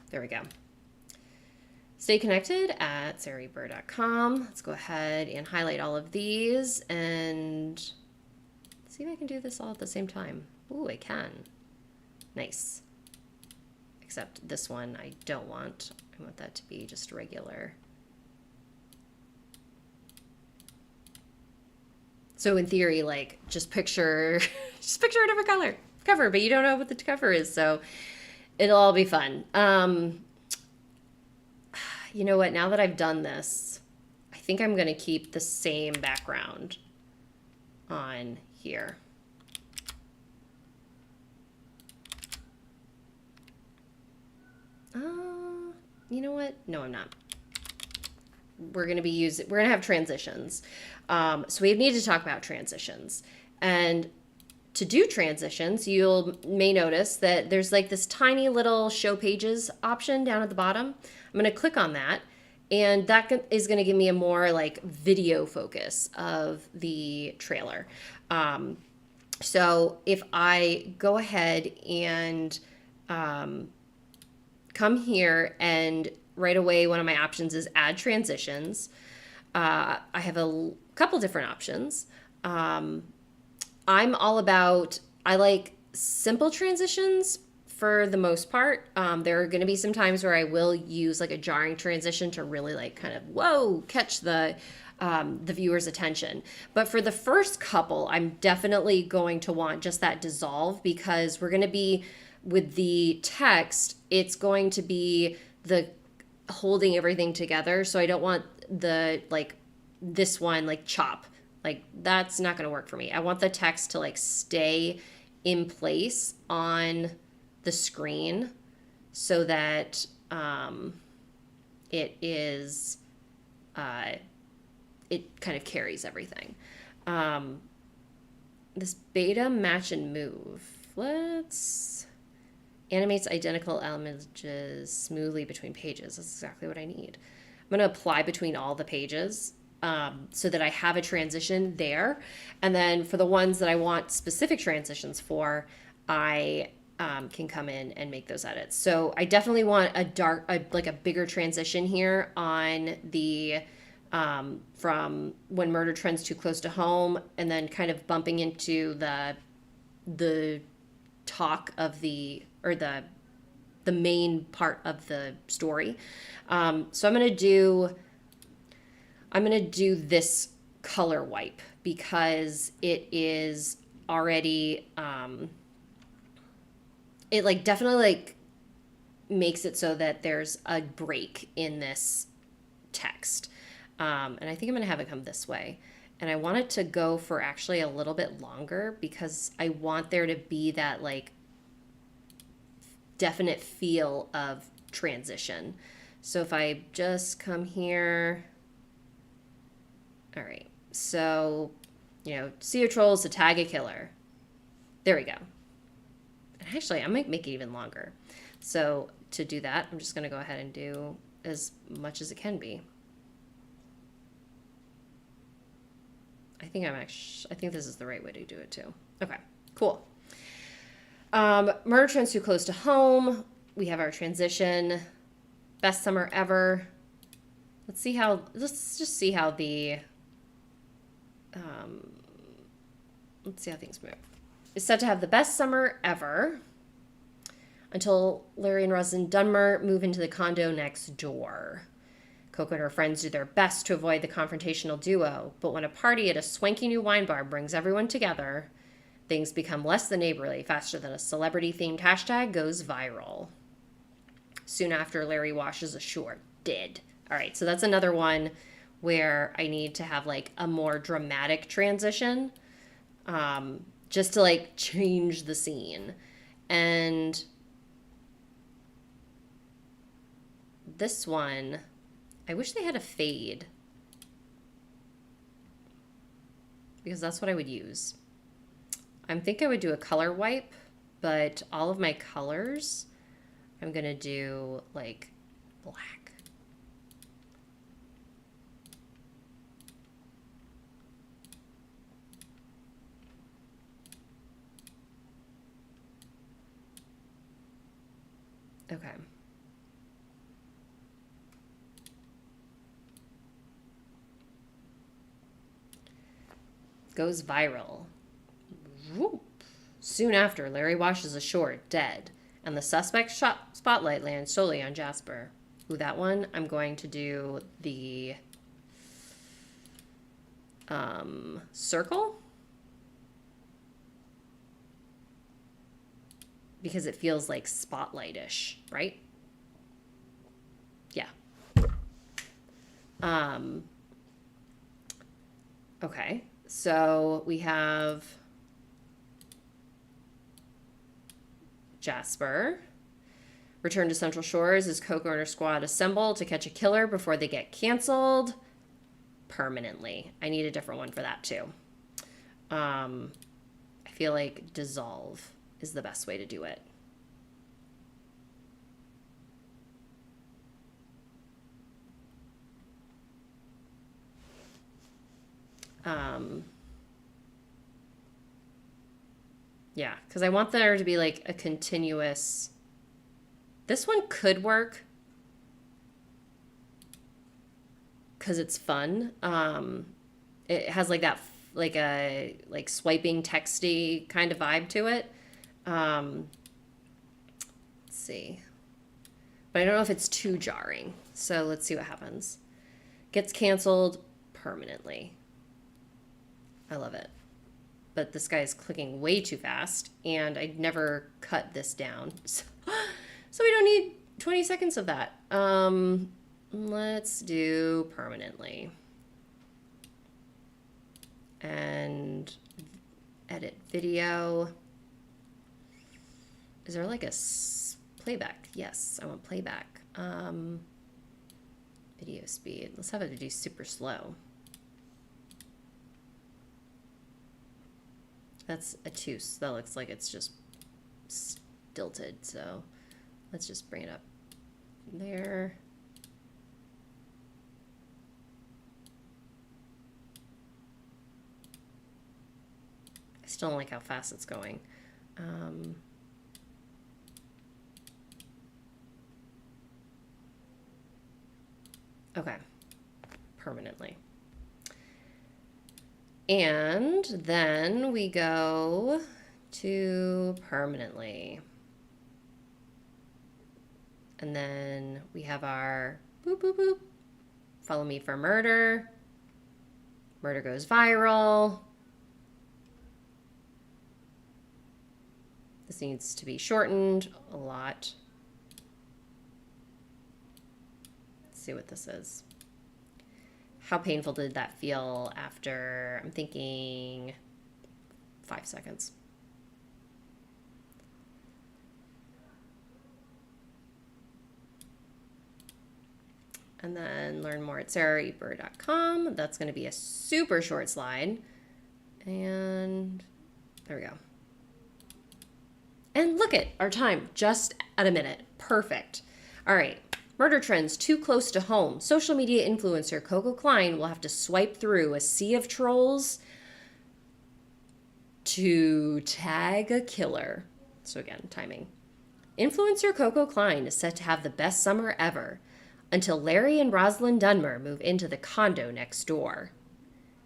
Speaker 1: there we go. Stay connected at sarahreber.com. Let's go ahead and highlight all of these and see if I can do this all at the same time. Ooh, I can. Nice. Except this one I don't want. I want that to be just regular. So in theory, like just picture a different cover, but you don't know what the cover is, so it'll all be fun. You know what? Now that I've done this, I think I'm going to keep the same background on here. You know what? No, I'm not. We're going to have transitions. So we need to talk about transitions. And to do transitions, may notice that there's like this tiny little show pages option down at the bottom. I'm going to click on that, and that is going to give me a more like video focus of the trailer. So if I go ahead and come here, and right away one of my options is add transitions. I have a couple different options. I'm all about, I like simple transitions for the most part. There are going to be some times where I will use like a jarring transition to really like kind of, whoa, catch the viewer's attention. But for the first couple, I'm definitely going to want just that dissolve, because we're going to be, with the text, it's going to be the holding everything together. So I don't want the, like this one, like chop. Like that's not going to work for me. I want the text to like stay in place on the screen so that it is, it kind of carries everything. This beta match and move. Let's animates identical images smoothly between pages. That's exactly what I need. I'm going to apply between all the pages. So that I have a transition there. And then for the ones that I want specific transitions for, I can come in and make those edits. So I definitely want like a bigger transition here on the, from when murder trends too close to home, and then kind of bumping into the talk of the main part of the story. So I'm going to do this color wipe because it is already, it like definitely like makes it so that there's a break in this text. And I think I'm going to have it come this way. And I want it to go for actually a little bit longer because I want there to be that like definite feel of transition. So if I just come here, all right, so, see a troll is to tag a killer. There we go. And actually, I might make it even longer. So to do that, I'm just going to go ahead and do as much as it can be. I think this is the right way to do it too. Okay, cool. Murder trends too close to home. We have our transition. Best summer ever. Let's just see how the, let's see how things move. It's set to have the best summer ever until Larry and Roslyn Dunmer move into the condo next door. Coco and her friends do their best to avoid the confrontational duo, but when a party at a swanky new wine bar brings everyone together, things become less than neighborly faster than a celebrity-themed hashtag goes viral. Soon after, Larry washes ashore, dead. All right, so that's another one where I need to have like a more dramatic transition. just to like change the scene. And this one, I wish they had a fade, because that's what I would use. I think I would do a color wipe, but all of my colors, I'm going to do like black. Okay. Goes viral. Whoop. Soon after, Larry washes ashore dead, and the suspect spotlight lands solely on Jasper. Ooh, that one, I'm going to do the circle, because it feels like spotlight-ish, right? Yeah. Okay, so we have Jasper. Return to Central Shores as Coco and her squad assemble to catch a killer before they get canceled permanently. I need a different one for that too. I feel like dissolve is the best way to do it. Yeah, because I want there to be like a continuous. This one could work because it's fun. It has like that, like a like swiping texty kind of vibe to it. Let's see, but I don't know if it's too jarring. So let's see what happens. Gets canceled permanently. I love it. But this guy is clicking way too fast, and I never cut this down. So we don't need 20 seconds of that. Let's do permanently. And edit video. Is there like a playback? Yes, I want playback. Video speed. Let's have it do super slow. That's a 2, so that looks like it's just stilted. So let's just bring it up there. I still don't like how fast it's going. Okay, permanently. And then we go to permanently. And then we have our boop, boop, boop. Follow me for murder. Murder goes viral. This needs to be shortened a lot. Let's see what this is. How painful did that feel after, I'm thinking 5 seconds. And then learn more at saraheber.com. That's going to be a super short slide. And there we go. And look at our time, just at a minute. Perfect. All right. Murder trends too close to home. Social media influencer Coco Klein will have to swipe through a sea of trolls to tag a killer. So again, timing. Influencer Coco Klein is set to have the best summer ever until Larry and Rosalind Dunmer move into the condo next door.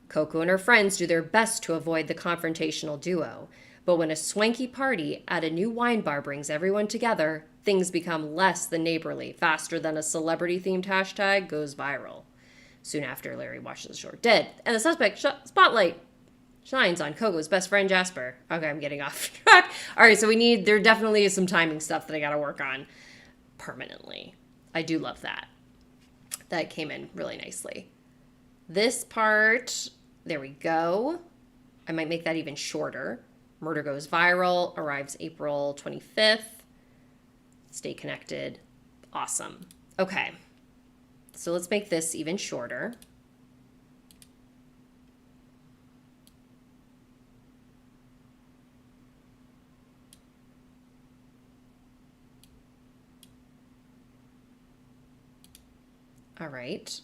Speaker 1: Coco and her friends do their best to avoid the confrontational duo, but when a swanky party at a new wine bar brings everyone together, things become less than neighborly faster than a celebrity-themed hashtag goes viral. Soon after, Larry washes ashore dead, and the suspect spotlight shines on Coco's best friend, Jasper. Okay, I'm getting off track. All right, so there definitely is some timing stuff that I got to work on permanently. I do love that. That came in really nicely. This part, there we go. I might make that even shorter. Murder goes viral, arrives April 25th. Stay connected. Awesome. Okay. So let's make this even shorter. All right.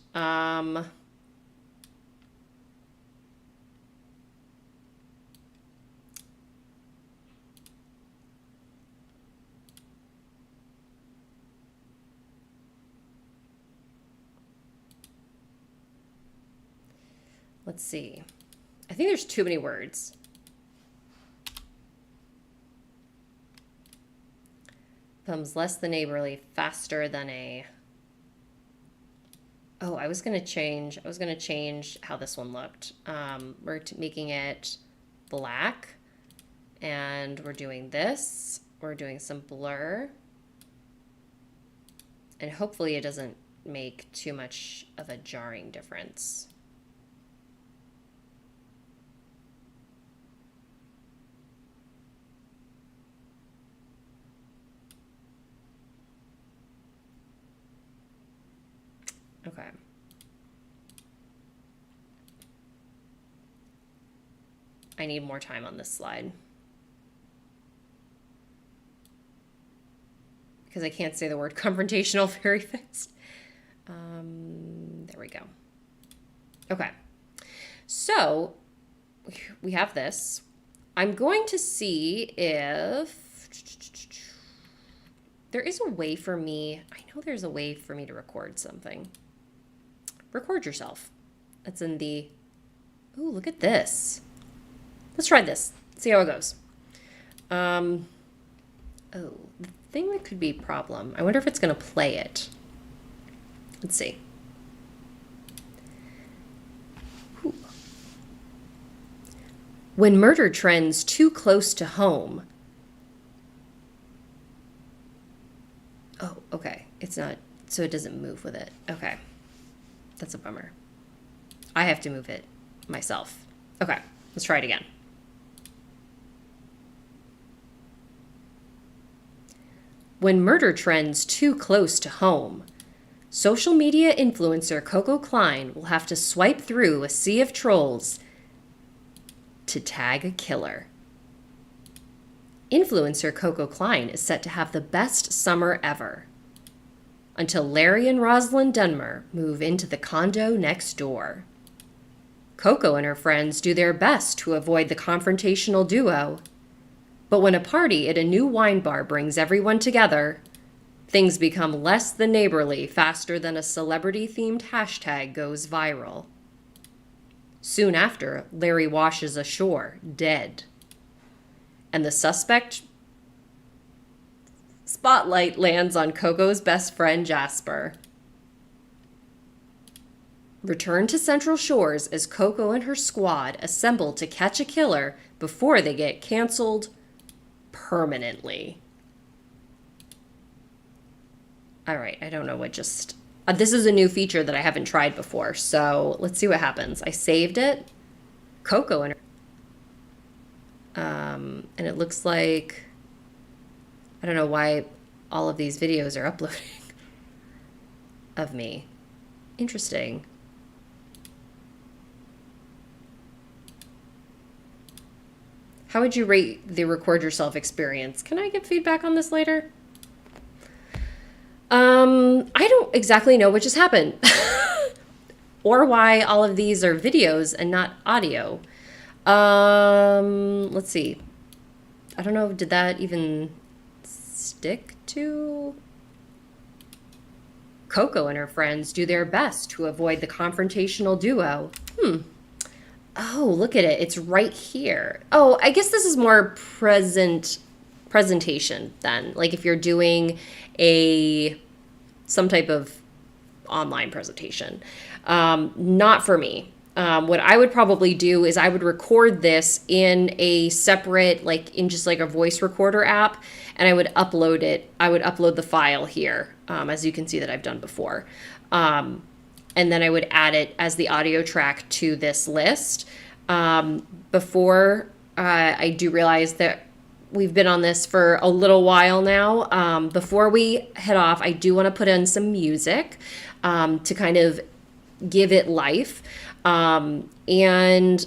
Speaker 1: Let's see. I think there's too many words. Thumbs less than neighborly, faster than a... Oh, I was going to change how this one looked. We're making it black, and we're doing this. We're doing some blur. And hopefully it doesn't make too much of a jarring difference. Okay. I need more time on this slide because I can't say the word confrontational very fast. There we go. Okay. So we have this. I'm going to see if there is a way for me. I know there's a way for me to record something. Record yourself. That's in the... Ooh, look at this. Let's try this. See how it goes. Oh, the thing that could be a problem. I wonder if it's going to play it. Let's see. Ooh. When murder trends too close to home. Oh, okay. It's not, so it doesn't move with it. Okay. That's a bummer. I have to move it myself. Okay, let's try it again. When murder trends too close to home, social media influencer Coco Klein will have to swipe through a sea of trolls to tag a killer. Influencer Coco Klein is set to have the best summer ever until Larry and Rosalind Dunmer move into the condo next door. Coco and her friends do their best to avoid the confrontational duo. But when a party at a new wine bar brings everyone together, things become less than neighborly faster than a celebrity-themed hashtag goes viral. Soon after, Larry washes ashore, dead. And the suspect spotlight lands on Coco's best friend, Jasper. Return to Central Shores as Coco and her squad assemble to catch a killer before they get canceled permanently. All right, I don't know what just... this is a new feature that I haven't tried before, so let's see what happens. I saved it. Coco and her... and it looks like... I don't know why all of these videos are uploading of me. Interesting. How would you rate the record yourself experience? Can I get feedback on this later? I don't exactly know what just happened or why all of these are videos and not audio. Let's see. I don't know. Did that even stick to? Coco and her friends do their best to avoid the confrontational duo. Oh, look at it. It's right here. Oh, I guess this is more presentation then. Like if you're doing some type of online presentation. Not for me. What I would probably do is I would record this in a separate, like in just like a voice recorder app, and I would upload it. I would upload the file here, as you can see that I've done before. And then I would add it as the audio track to this list. Before I do realize that we've been on this for a little while now. Before we head off, I do want to put in some music to kind of give it life. And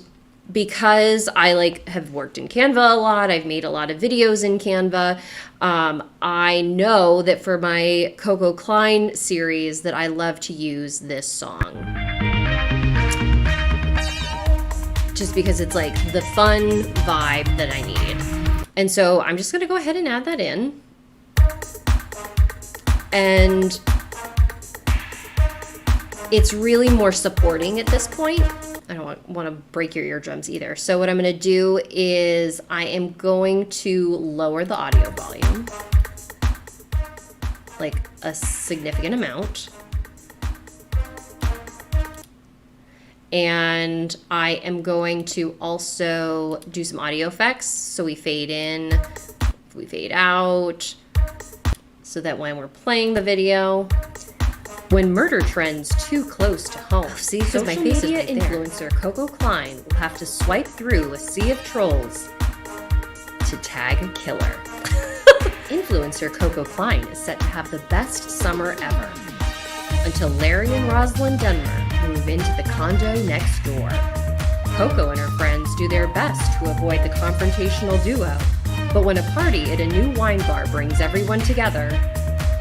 Speaker 1: because I have worked in Canva a lot, I've made a lot of videos in Canva. I know that for my Coco Klein series that I love to use this song. Just because it's like the fun vibe that I need. And so I'm just gonna go ahead and add that in. And it's really more supporting at this point. I don't want to break your eardrums either. So what I'm going to do is I am going to lower the audio volume, like a significant amount. And I am going to also do some audio effects. So we fade in, we fade out, so that when we're playing the video, when murder trends too close to home, see, because my face is right there. Influencer Coco Klein will have to swipe through a sea of trolls to tag a killer. Influencer Coco Klein is set to have the best summer ever until Larry and Rosalind Dunmer move into the condo next door. Coco and her friends do their best to avoid the confrontational duo, but when a party at a new wine bar brings everyone together,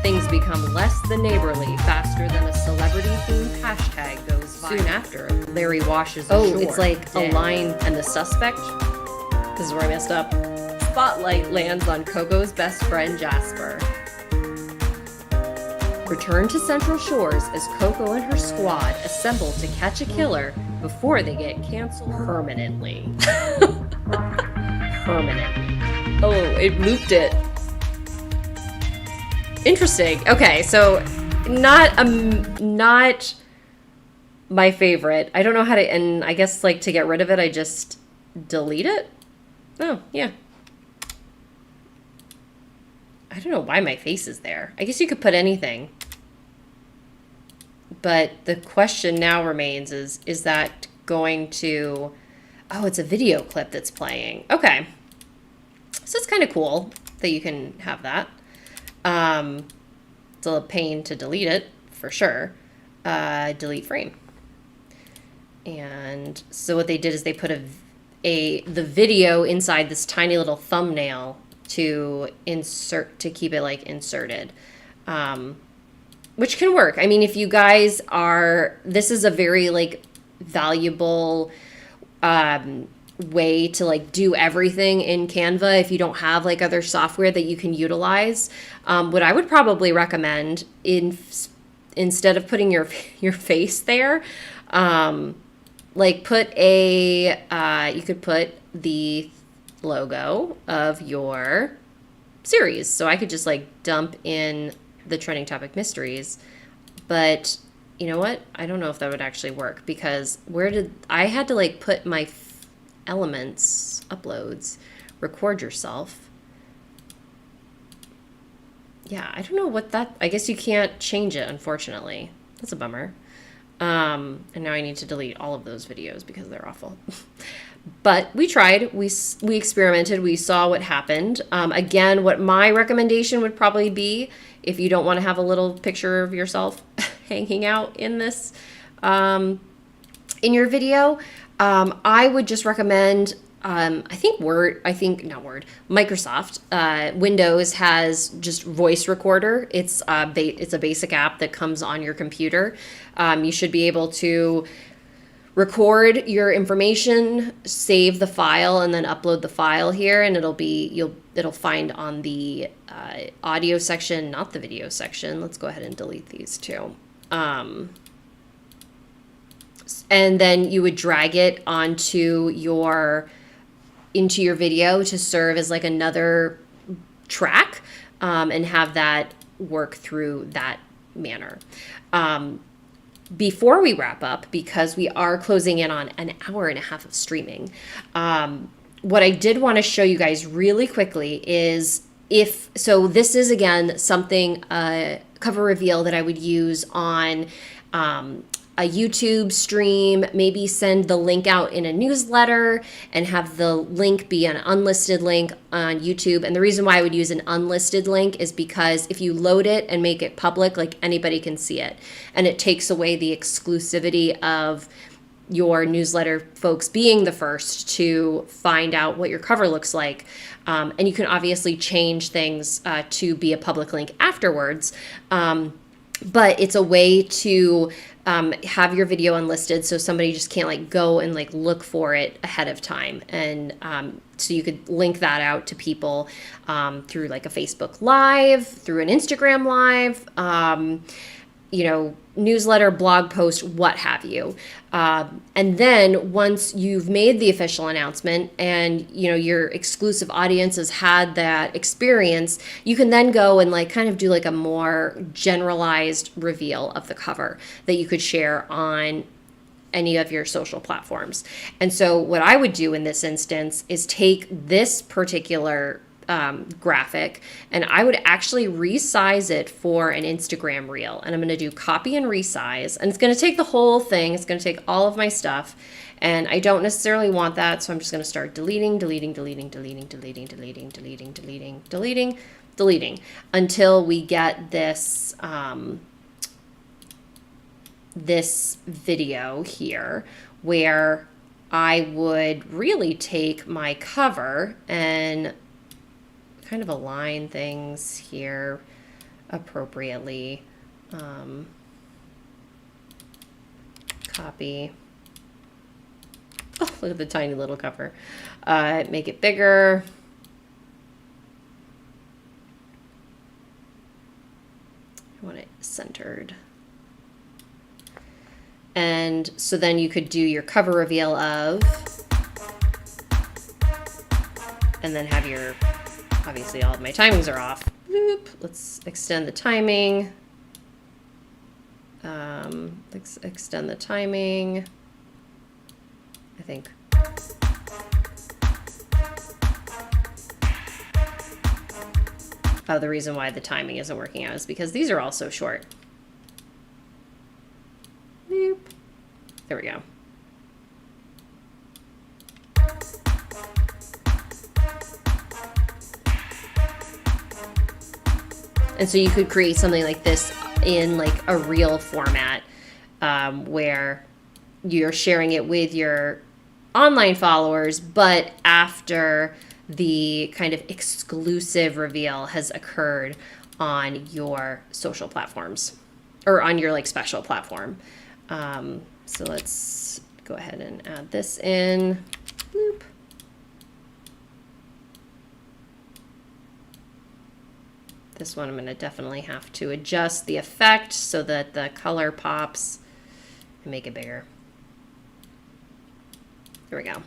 Speaker 1: things become less than neighborly faster than a celebrity-themed hashtag goes viral. Soon after, Larry washes ashore. Oh, it's like a line and the suspect. This is where I messed up. Spotlight lands on Coco's best friend, Jasper. Return to Central Shores as Coco and her squad assemble to catch a killer before they get canceled permanently. Permanently. Oh, it looped it. Interesting. Okay, so not my favorite. I don't know how to, and I guess like to get rid of it, I just delete it. Oh, yeah. I don't know why my face is there. I guess you could put anything. But the question now remains is that going to, oh, it's a video clip that's playing. Okay. So it's kind of cool that you can have that. It's a pain to delete it for sure. Delete frame. And so what they did is they put the video inside this tiny little thumbnail to keep it like inserted. Which can work. I mean, if you guys this is a very like valuable, way to like do everything in Canva if you don't have like other software that you can utilize. What I would probably recommend instead of putting your face there, like put you could put the logo of your series. So I could just like dump in the trending topic mysteries, but you know what? I don't know if that would actually work because I had to like put my elements, uploads, record yourself. Yeah, I don't know I guess you can't change it, unfortunately. That's a bummer. And now I need to delete all of those videos because they're awful. But we tried, we experimented, we saw what happened. Again, what my recommendation would probably be, if you don't want to have a little picture of yourself hanging out in this, in your video, I would just recommend, Microsoft, Windows has just voice recorder. It's a basic app that comes on your computer. You should be able to record your information, save the file, and then upload the file here, and it'll find on the audio section, not the video section. Let's go ahead and delete these two. And then you would drag it into your video to serve as like another track, and have that work through that manner. Before we wrap up, because we are closing in on an hour and a half of streaming, what I did want to show you guys really quickly is this is again something, cover reveal that I would use on a YouTube stream, maybe send the link out in a newsletter and have the link be an unlisted link on YouTube. And the reason why I would use an unlisted link is because if you load it and make it public, like anybody can see it. And it takes away the exclusivity of your newsletter folks being the first to find out what your cover looks like. And you can obviously change things to be a public link afterwards. But it's a way to have your video unlisted so somebody just can't like go and like look for it ahead of time. And so you could link that out to people through like a Facebook Live, through an Instagram Live, newsletter, blog post, what have you. And then once you've made the official announcement and, your exclusive audience has had that experience, you can then go and like kind of do like a more generalized reveal of the cover that you could share on any of your social platforms. And so what I would do in this instance is take this particular graphic and I would actually resize it for an Instagram reel. And I'm going to do copy and resize, and it's going to take the whole thing. It's going to take all of my stuff, and I don't necessarily want that. So I'm just going to start deleting until we get this, this video here where I would really take my cover and kind of align things here appropriately. Copy. Oh, look at the tiny little cover. Make it bigger. I want it centered. And so then you could do your cover reveal of, and then have your, obviously all of my timings are off. Boop. Let's extend the timing. Let's extend the timing. I think. Oh, the reason why the timing isn't working out is because these are all so short. Boop. There we go. And so you could create something like this in like a reel format, where you're sharing it with your online followers, but after the kind of exclusive reveal has occurred on your social platforms or on your like special platform. So let's go ahead and add this in. Boop. This one I'm going to definitely have to adjust the effect so that the color pops and make it bigger. There we go.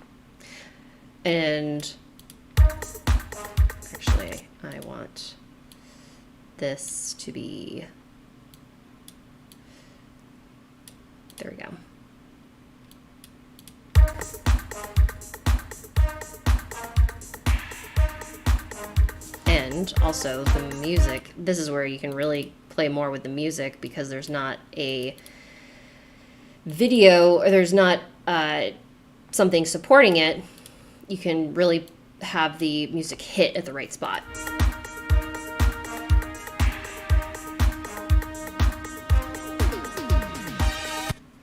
Speaker 1: And actually, I want this to be, there we go. And also the music, this is where you can really play more with the music because there's not a video or there's not something supporting it. You can really have the music hit at the right spot.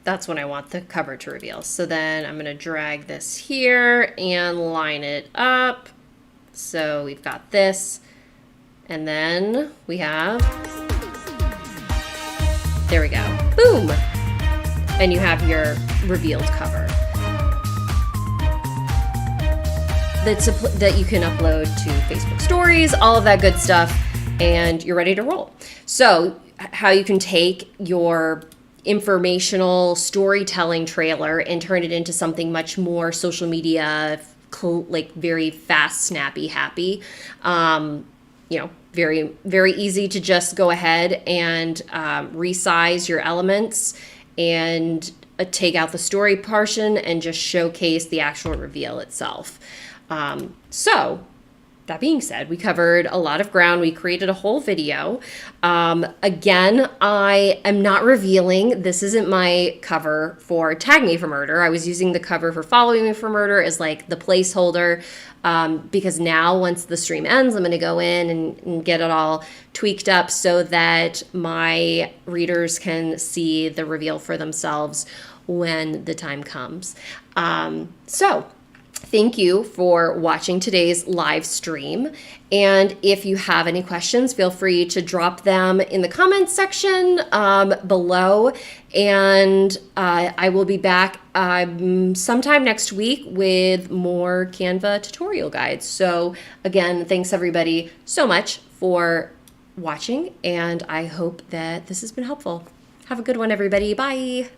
Speaker 1: That's when I want the cover to reveal. So then I'm going to drag this here and line it up. So we've got this, and then we have, there we go, boom. And you have your revealed cover that you can upload to Facebook stories, all of that good stuff, and you're ready to roll. So how you can take your informational storytelling trailer and turn it into something much more social media, like very fast, snappy, happy. Very, very easy to just go ahead and resize your elements and take out the story portion and just showcase the actual reveal itself. So that being said, we covered a lot of ground. We created a whole video. Again, I am not revealing, this isn't my cover for Tag Me for Murder. I was using the cover for Following Me for Murder as like the placeholder, because now once the stream ends, I'm going to go in and get it all tweaked up so that my readers can see the reveal for themselves when the time comes. So thank you for watching today's live stream. And if you have any questions, feel free to drop them in the comments section below. And I will be back sometime next week with more Canva tutorial guides. So again, thanks everybody so much for watching. And I hope that this has been helpful. Have a good one, everybody. Bye.